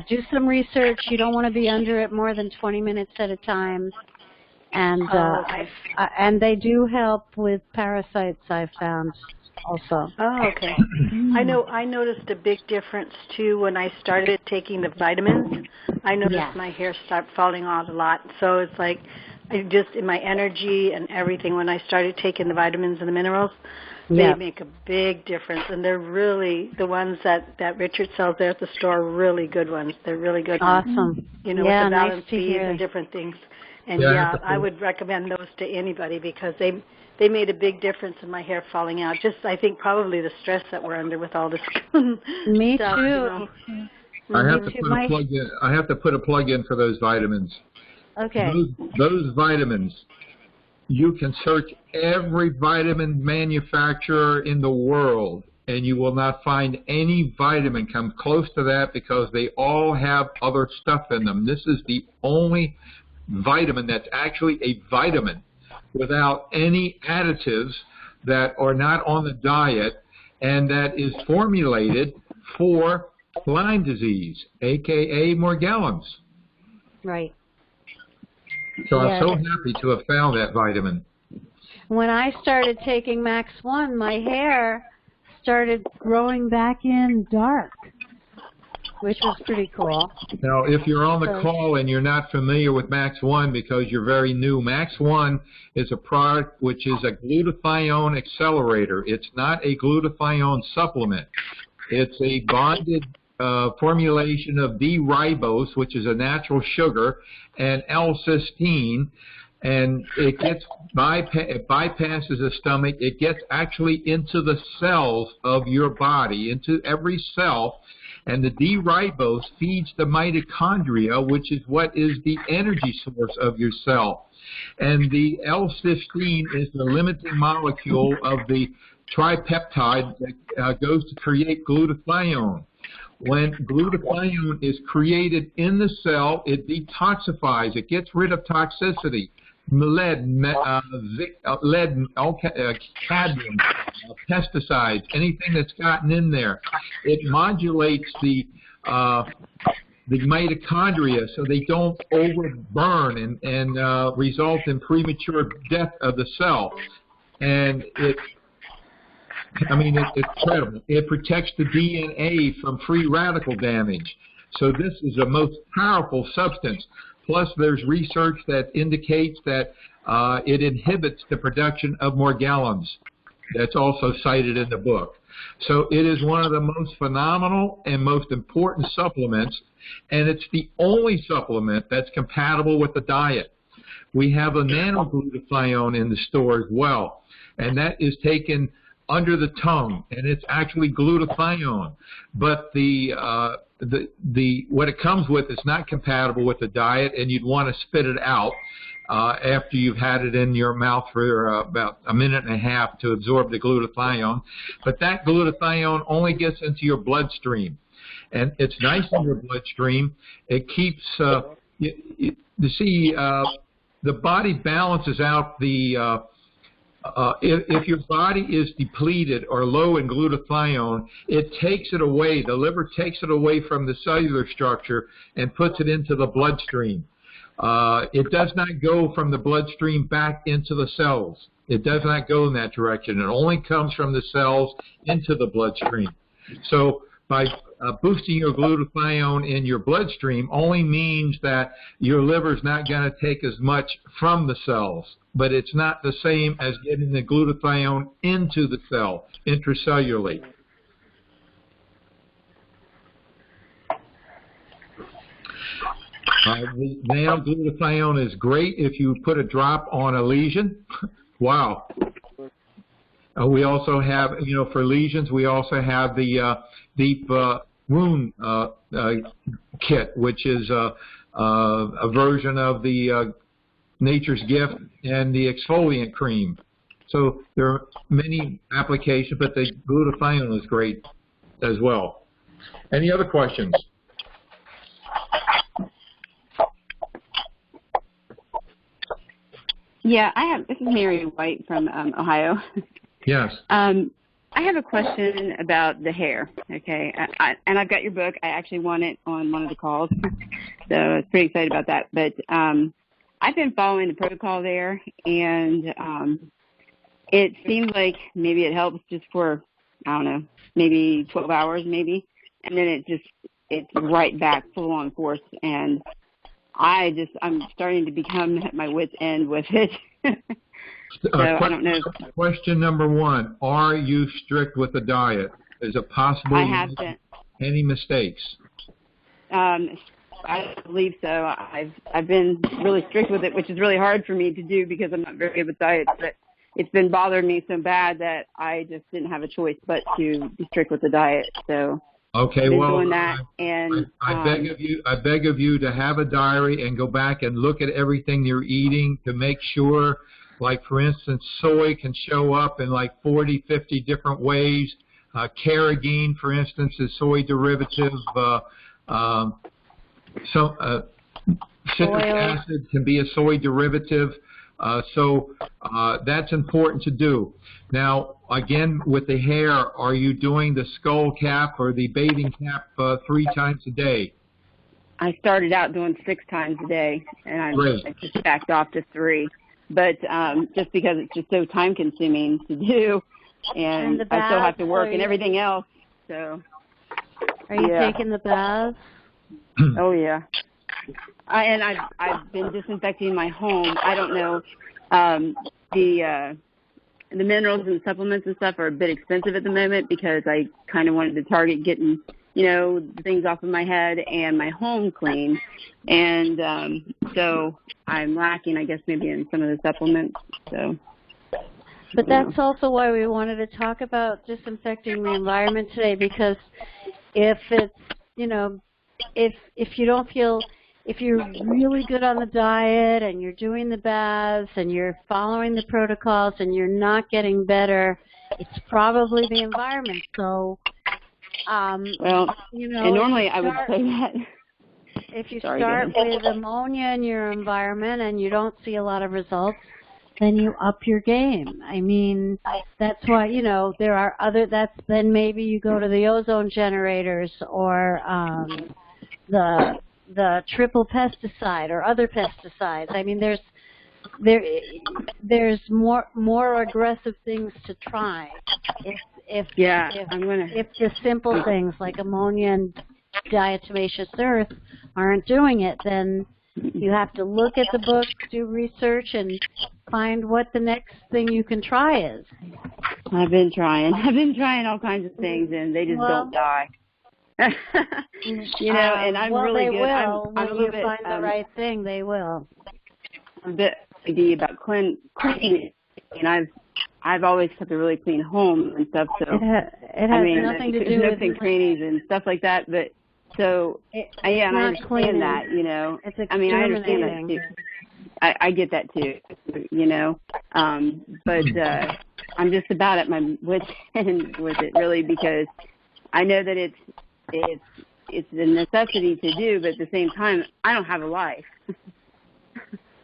do some research. You don't want to be under it more than 20 minutes at a time. And and they do help with parasites, I've found also. Oh, okay. I noticed a big difference too when I started taking the vitamins. I noticed my hair stopped falling out a lot. So it's like in my energy and everything, when I started taking the vitamins and the minerals, they make a big difference. And they're really, the ones that Richard sells there at the store, are really good ones. They're really good ones. Awesome. With the balance fees and different things. And I would recommend those to anybody because they made a big difference in my hair falling out. Just, I think, probably the stress that we're under with all this Me stuff, too. I have to put a plug in for those vitamins. Okay. Those vitamins, you can search every vitamin manufacturer in the world, and you will not find any vitamin come close to that because they all have other stuff in them. This is the only vitamin that's actually a vitamin without any additives that are not on the diet, and that is formulated for Lyme disease, aka Morgellons. Right. So I'm so happy to have found that vitamin. When I started taking Max 1, my hair started growing back in dark, which was pretty cool. Now, if you're on the call and you're not familiar with Max 1 because you're very new, Max 1 is a product which is a glutathione accelerator. It's not a glutathione supplement. It's a bonded formulation of D-ribose, which is a natural sugar, and L-cysteine, and it bypasses the stomach. It gets actually into the cells of your body, into every cell, and the D-ribose feeds the mitochondria, which is what is the energy source of your cell. And the L-cysteine is the limiting molecule of the tripeptide that goes to create glutathione. When glutathione is created in the cell, it detoxifies. It gets rid of toxicity, lead, cadmium, pesticides, anything that's gotten in there. It modulates the mitochondria so they don't overburn and result in premature death of the cell. And it's incredible. It protects the DNA from free radical damage. So this is the most powerful substance. Plus, there's research that indicates that it inhibits the production of Morgellons. That's also cited in the book. So it is one of the most phenomenal and most important supplements, and it's the only supplement that's compatible with the diet. We have a Nano Glutathione in the store as well, and that is taken under the tongue, and it's actually glutathione. But what it comes with is not compatible with the diet, and you'd want to spit it out after you've had it in your mouth for about a minute and a half to absorb the glutathione. But that glutathione only gets into your bloodstream, and it's nice in your bloodstream. It keeps the body balances out the if your body is depleted or low in glutathione, it takes it away. The liver takes it away from the cellular structure and puts it into the bloodstream. It does not go from the bloodstream back into the cells. It does not go in that direction. It only comes from the cells into the bloodstream. So by boosting your glutathione in your bloodstream only means that your liver is not going to take as much from the cells, but it's not the same as getting the glutathione into the cell intracellularly. The Nano Glutathione is great if you put a drop on a lesion. Wow. We also have, for lesions, we also have the deep wound kit, which is a version of the Nature's Gift and the exfoliant cream. So there are many applications, but the glutathione is great as well. Any other questions? Yeah, this is Mary White from Ohio. Yes. I have a question about the hair, okay? And I've got your book. I actually won it on one of the calls, so I was pretty excited about that. But I've been following the protocol there, and it seems like maybe it helps just for, I don't know, maybe 12 hours maybe, and then it's right back full on force, and I'm starting to become at my wit's end with it. So I don't know. Question number one, are you strict with the diet? Is it possible I have been. Any mistakes? I believe so. I've been really strict with it, which is really hard for me to do because I'm not very good with diets, but it's been bothering me so bad that I just didn't have a choice but to be strict with the diet. So okay, well, doing that, and I beg of you to have a diary and go back and look at everything you're eating to make sure. Like, for instance, soy can show up in like 40, 50 different ways. Carrageen, for instance, is soy derivative. Citric acid can be a soy derivative. So that's important to do. Now, again, with the hair, are you doing the skull cap or the bathing cap 3 times a day? I started out doing 6 times a day, and I just backed off to 3. But just because it's just so time-consuming to do, and I still have to work and everything else. So, are you taking the baths? Oh yeah, and I've been disinfecting my home. I don't know, the minerals and supplements and stuff are a bit expensive at the moment because I kind of wanted to target getting things off of my head and my home clean. And so I'm lacking, I guess, maybe in some of the supplements. So. But that's also why we wanted to talk about disinfecting the environment today, because if it's, if you don't feel, if you're really good on the diet and you're doing the baths and you're following the protocols and you're not getting better, it's probably the environment. So, and normally I would say that. If you start with ammonia in your environment and you don't see a lot of results, then you up your game. I mean, that's why, there are then maybe you go to the ozone generators or the triple pesticide or other pesticides. I mean, there's more aggressive things to try. If the simple things like ammonia and diatomaceous earth aren't doing it, then you have to look at the book, do research, and find what the next thing you can try is. I've been trying all kinds of things, and they just don't die. And I'm really good. Will. I'm when a little you bit, find the right thing, they will. I'm a bit idea about cleaning, and I've always kept a really clean home and stuff. So it has nothing to do nooks with and crannies and stuff like that. But so and I understand cleaning. that. It's I mean, I understand that too. I get that too. But I'm just about at my wit's end with it, really, because I know that it's a necessity to do, but at the same time, I don't have a life.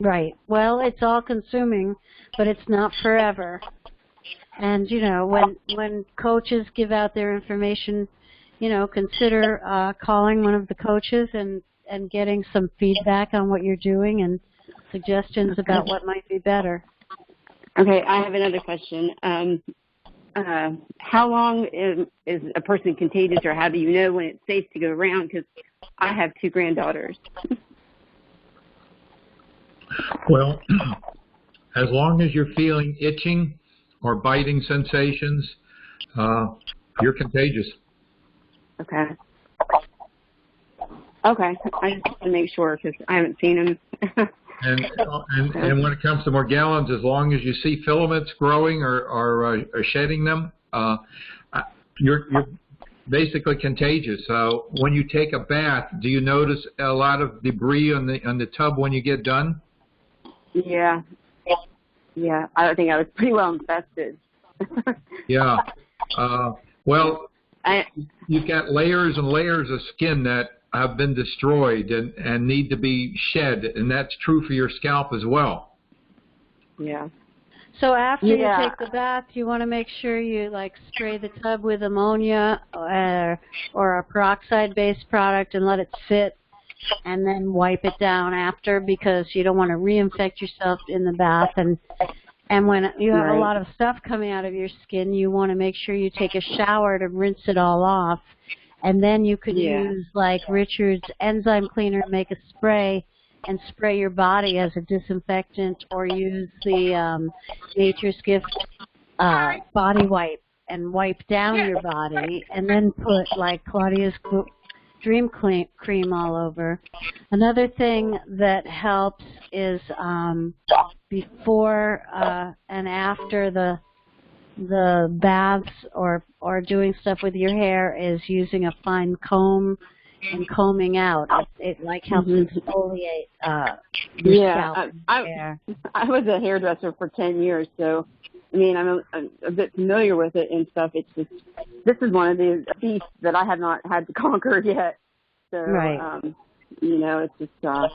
Right. Well, it's all consuming, but it's not forever. And, when coaches give out their information, consider calling one of the coaches and getting some feedback on what you're doing and suggestions about what might be better. Okay, I have another question. How long is a person contagious, or how do you know when it's safe to go around? Because I have 2 granddaughters. Well, as long as you're feeling itching or biting sensations, you're contagious. Okay. I just want to make sure because I haven't seen them. And when it comes to Morgellons, as long as you see filaments growing or shedding them, you're basically contagious. So when you take a bath, do you notice a lot of debris on the tub when you get done? Yeah. I think I was pretty well infested. Yeah. Well, you've got layers and layers of skin that have been destroyed and need to be shed, and that's true for your scalp as well. Yeah. So after you take the bath, you want to make sure you spray the tub with ammonia or a peroxide-based product and let it sit, and then wipe it down after, because you don't want to reinfect yourself in the bath. And when you have a lot of stuff coming out of your skin, you want to make sure you take a shower to rinse it all off. And then you could use, Richard's enzyme cleaner, make a spray, and spray your body as a disinfectant, or use the Nature's Gift body wipe and wipe down your body, and then put, Claudia's Dream Cream all over. Another thing that helps is before and after the baths or doing stuff with your hair is using a fine comb and combing out. It helps exfoliate your scalp hair. I was a hairdresser for 10 years, so I mean I'm a bit familiar with it and stuff. It's just this is one of the beasts that I have not had to conquer yet. So it's just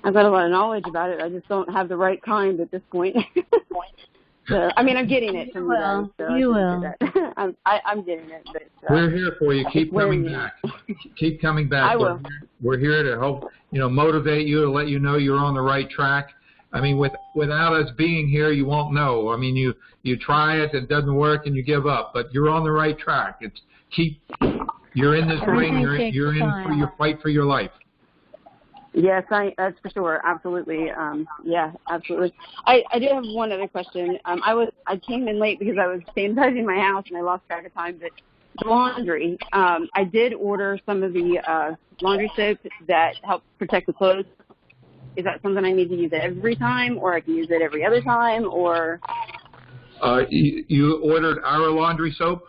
I've got a lot of knowledge about it. I just don't have the right kind at this point. So, I mean, I'm getting it from you guys. So you will. I'm getting it. But, we're here for you. Keep coming back. Keep coming back. I will. We're here to help, motivate you, to let you know you're on the right track. I mean, without us being here, you won't know. I mean, you try it, it doesn't work, and you give up. But you're on the right track. You're in this ring. You're in for your fight for your life. Yes, that's for sure. Absolutely. Absolutely. I do have one other question. I came in late because I was sanitizing my house and I lost track of time. But laundry. I did order some of the laundry soap that helps protect the clothes. Is that something I need to use every time, or I can use it every other time, or? You ordered our laundry soap?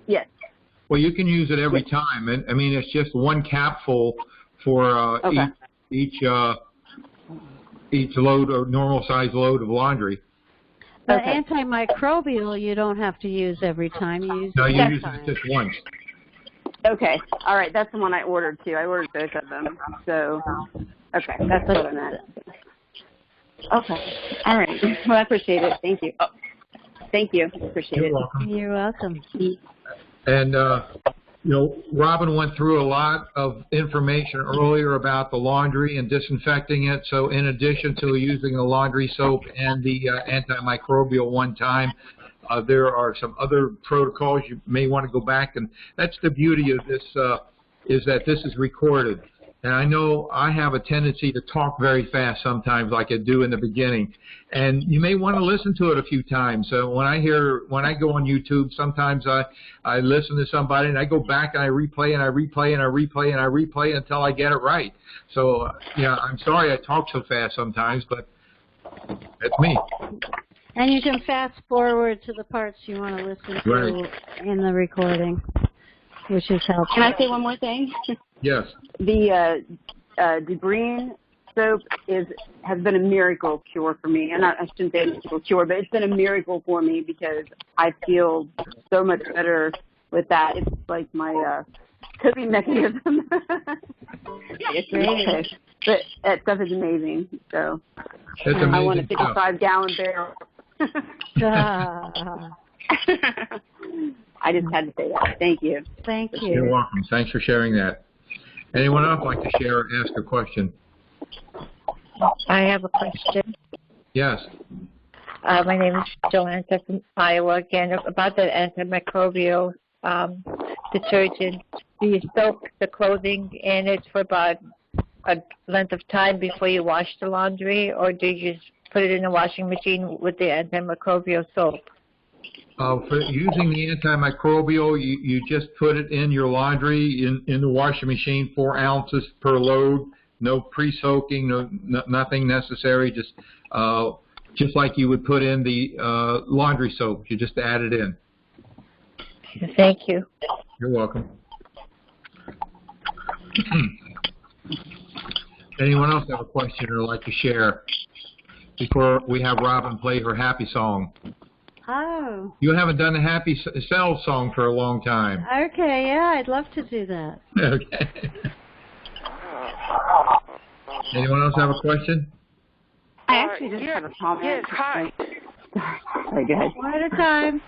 Yes. Well, you can use it every time. And I mean, it's just one capsule for each load or normal size load of laundry. But antimicrobial, you don't have to use every time. You use you use it just once. Okay. All right. That's the one I ordered too. I ordered both of them. So, okay, that's what I meant. Okay. All right. Well, I appreciate it. Thank you. Oh, thank you. Appreciate it. You're welcome. And Robin went through a lot of information earlier about the laundry and disinfecting it. So in addition to using the laundry soap and the antimicrobial one time, there are some other protocols you may want to go back. And that's the beauty of this, is that this is recorded. And I know I have a tendency to talk very fast sometimes, like I do in the beginning. And you may want to listen to it a few times. So when I go on YouTube, sometimes I listen to somebody and I go back and I replay and I replay and I replay and I replay until I get it right. So, I'm sorry I talk so fast sometimes, but that's me. And you can fast forward to the parts you want to listen to in the recording, which is helpful. Can I say one more thing? Yes. The Debreen soap has been a miracle cure for me. And I shouldn't say a miracle cure, but it's been a miracle for me because I feel so much better with that. It's like my coping mechanism. It's great. But that stuff is amazing. So I want a 55-gallon barrel. I just had to say that. Thank you. Thank you. You're welcome. Thanks for sharing that. Anyone else like to share or ask a question? I have a question. Yes. My name is Joanne from Iowa. Again, about the antimicrobial detergent. Do you soak the clothing in it for about a length of time before you wash the laundry, or do you just put it in the washing machine with the antimicrobial soap? For using the antimicrobial, you just put it in your laundry in the washing machine, 4 ounces per load. No pre-soaking, nothing necessary. Just like you would put in the laundry soap. You just add it in. Thank you. You're welcome. Anyone else have a question or like to share before we have Robin play her happy song? Oh. You haven't done the Happy Cells song for a long time. Okay, yeah, I'd love to do that. Okay. Anyone else have a question? I actually just have a comment. Yes, hi. Sorry, go ahead. One at a time.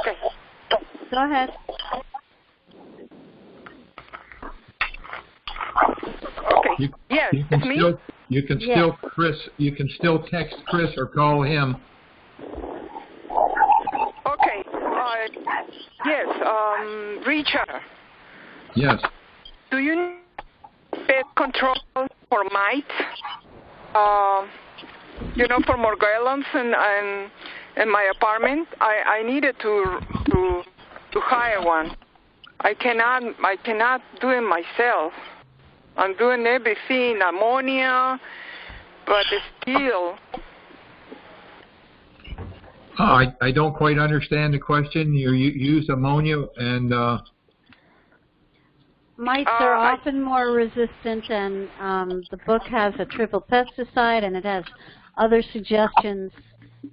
Okay. Go ahead. Okay. Yes, it's me. You can still text Chris or call him. Okay. Yes, Richard. Yes. Do you need pest control for mites? For Morgellons in my apartment. I needed to hire one. I cannot do it myself. I'm doing everything, ammonia, but still. I don't quite understand the question. You use ammonia and... Mites are often more resistant, and the book has a triple pesticide, and it has other suggestions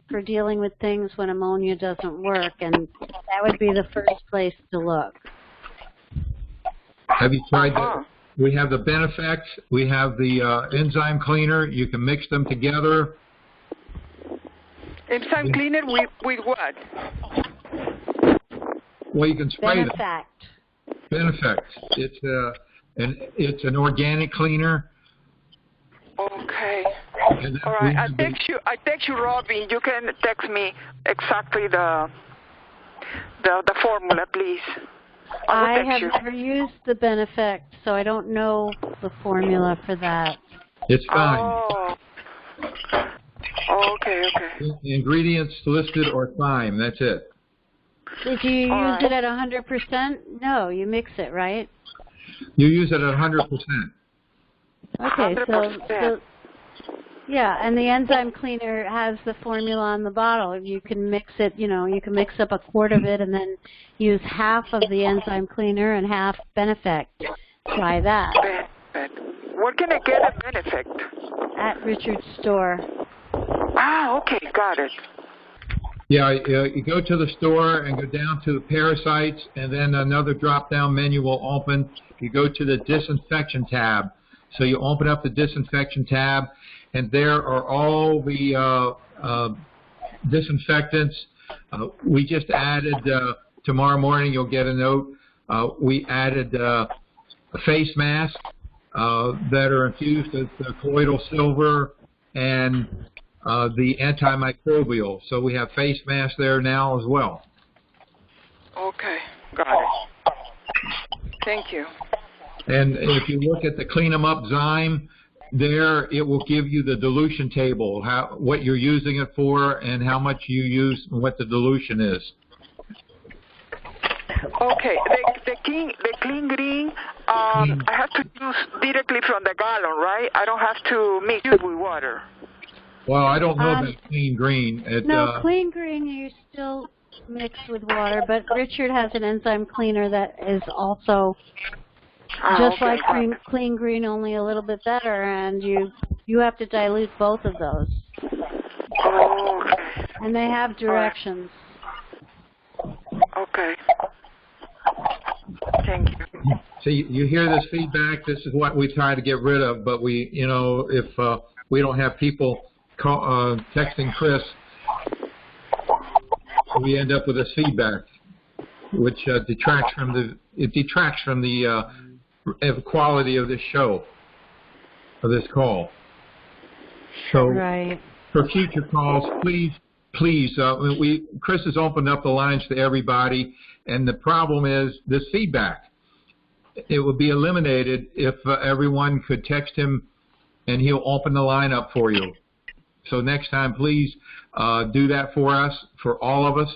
for dealing with things when ammonia doesn't work, and that would be the first place to look. Have you tried that? We have the Benefect. We have the enzyme cleaner. You can mix them together. Enzyme cleaner with what? Well, you can spray them. Benefect. It's an organic cleaner. Okay. All right. I text you, Robin. You can text me exactly the formula, please. I have never used the Benefect, so I don't know the formula for that. It's fine. Oh, okay. The ingredients listed are fine. That's it. Did you use it at 100%? No, you mix it, right? You use it at 100%. Okay, so yeah, and the enzyme cleaner has the formula on the bottle. You can mix it, you can mix up a quart of it and then use half of the enzyme cleaner and half Benefect. Try that. Where can I get a Benefect? At Richard's store. Ah, okay, got it. Yeah, you go to the store and go down to the parasites, and then another drop-down menu will open. You go to the disinfection tab. So you open up the disinfection tab, and there are all the disinfectants. We just added, tomorrow morning you'll get a note, we added a face mask that are infused with colloidal silver and the antimicrobial. So we have face masks there now as well. Okay, got it. Thank you. And if you look at the Clean 'em Up Zyme, there it will give you the dilution table, what you're using it for and how much you use and what the dilution is. Okay, the clean green, I have to use directly from the gallon, right? I don't have to mix it with water. Well, I don't know about clean green. No, clean green you still mix with water, but Richard has an enzyme cleaner that is also just like clean green, only a little bit better, and you have to dilute both of those. Oh. And they have directions. Okay. Thank you. So you hear this feedback. This is what we try to get rid of, but we, if we don't have people texting Chris, we end up with this feedback, which detracts from the quality of this show, of this call. So for future calls, please, Chris has opened up the lines to everybody, and the problem is this feedback. It would be eliminated if everyone could text him, and he'll open the line up for you. So next time, please do that for us, for all of us.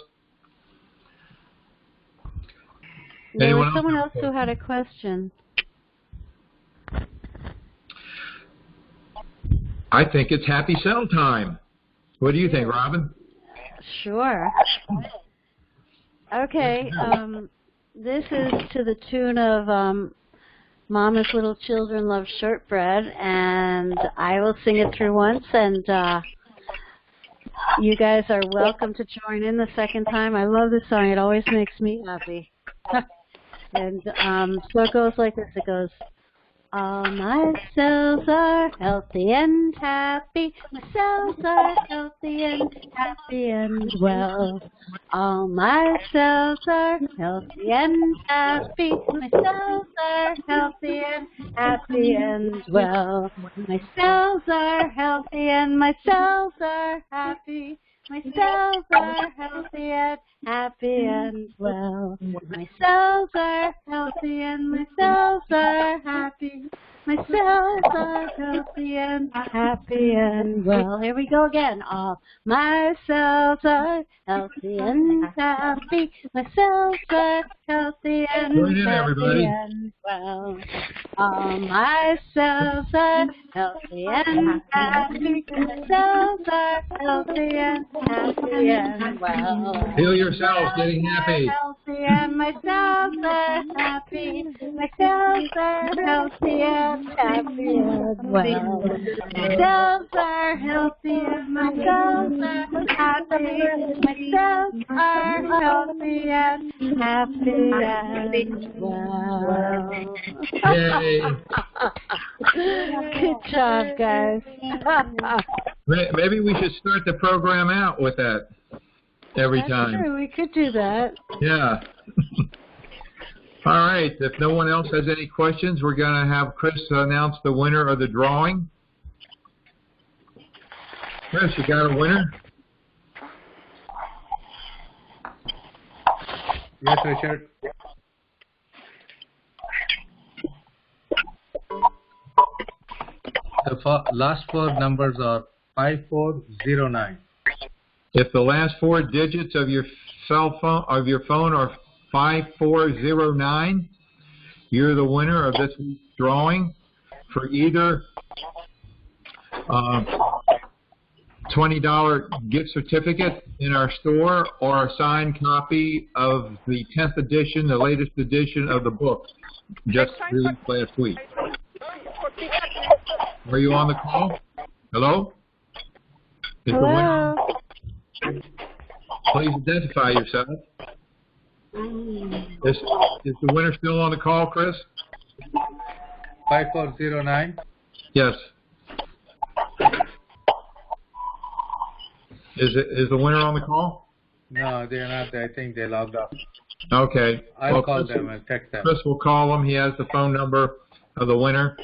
There was someone else who had a question. I think it's happy cell time. What do you think, Robin? Sure. Okay. This is to the tune of Mama's Little Children Love Shortbread, and I will sing it through once, and you guys are welcome to join in the second time. I love this song. It always makes me happy. And so it goes like this. It goes, all my cells are healthy and happy. My cells are healthy and happy and well. All my cells are healthy and happy. My cells are healthy and happy and well. My cells are healthy and my cells are happy. My cells are healthy and happy and well. My cells are healthy and my cells are happy. My cells are healthy and happy and well. Here we go again. All my cells are healthy and happy. My cells are healthy and happy and well. All my cells are healthy and happy. My cells are healthy and happy and well. Feel yourself getting happy. Healthy and my cells are happy. My cells are healthy and happy and well. My cells are healthy and my cells are happy. My cells are healthy and happy and well. Yay. Good job, guys. Maybe we should start the program out with that every time. Sure, we could do that. Yeah. All right. If no one else has any questions, we're going to have Chris announce the winner of the drawing. Chris, you got a winner? Yes, Richard. The last four numbers are 5409. If the last four digits of your cell phone your phone are 5409. You're the winner of this week's drawing for either $20 gift certificate in our store or a signed copy of the 10th edition, the latest edition of the book just released last week. Are you on the call? Hello? Hello? Please identify yourself. Is the winner still on the call, Chris? 5409. Yes. Is the winner on the call? No, they're not. I think they logged off. Okay. I'll call them and text them. Chris will call him. He has the phone number of the winner.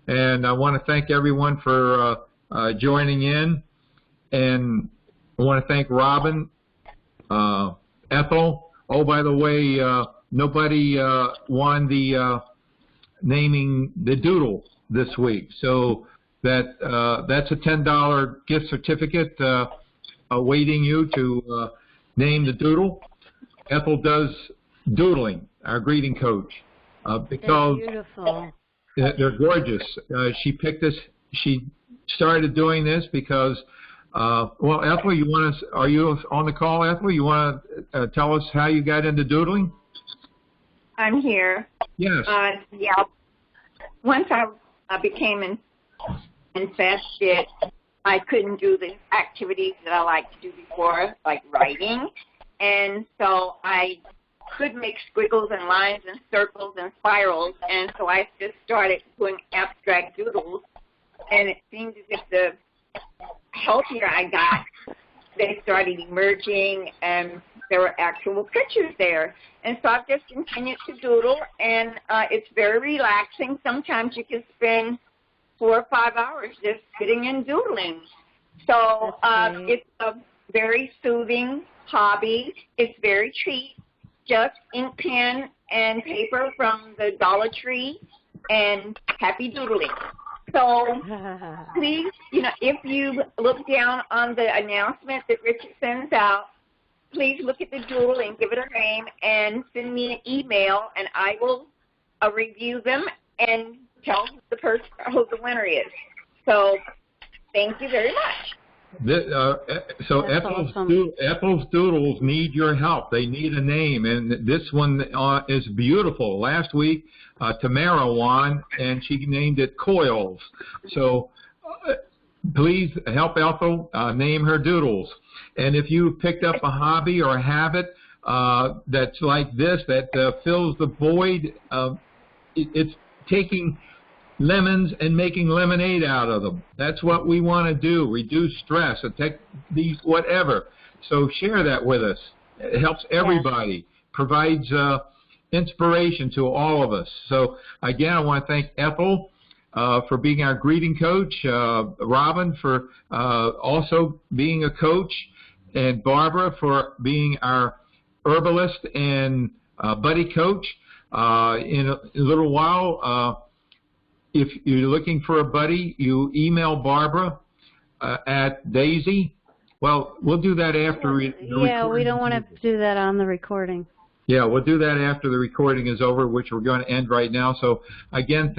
And I want to thank everyone for joining in. And I want to thank Robin, Ethel. Oh, by the way, nobody won the naming the doodle this week. So that's a $10 gift certificate awaiting you to name the doodle. Ethel does doodling, our greeting coach, because beautiful. They're gorgeous. She picked this. She started doing this because, well, Ethel, are you on the call, Ethel? You want to tell us how you got into doodling? I'm here. Yes. Yeah. Once I became infested, I couldn't do the activities that I liked to do before, like writing. And so I could make squiggles and lines and circles and spirals. And so I just started doing abstract doodles. And it seemed as if the healthier I got, they started emerging and there were actual pictures there. And so I've just continued to doodle, and it's very relaxing. Sometimes you can spend 4 or 5 hours just sitting and doodling. So it's a very soothing hobby. It's very cheap, just ink pen and paper from the Dollar Tree, and happy doodling. So please, if you look down on the announcement that Richard sends out, please look at the doodle and give it a name and send me an email, and I will review them and tell the person who the winner is. So thank you very much. So Ethel's doodles need your help. They need a name, and this one is beautiful. Last week, Tamara won, and she named it Coils. So please help Ethel name her doodles. And if you picked up a hobby or a habit that's like this, that fills the void, it's taking lemons and making lemonade out of them. That's what we want to do, reduce stress, and take these whatever. So share that with us. It helps everybody, provides inspiration to all of us. So again, I want to thank Ethel for being our greeting coach, Robin for also being a coach, and Barbara for being our herbalist and buddy coach. In a little while, if you're looking for a buddy, you email Barbara at Daisy. Well, we'll do that after the recording. We don't want to do that on the recording. Yeah, we'll do that after the recording is over, which we're going to end right now. So, again,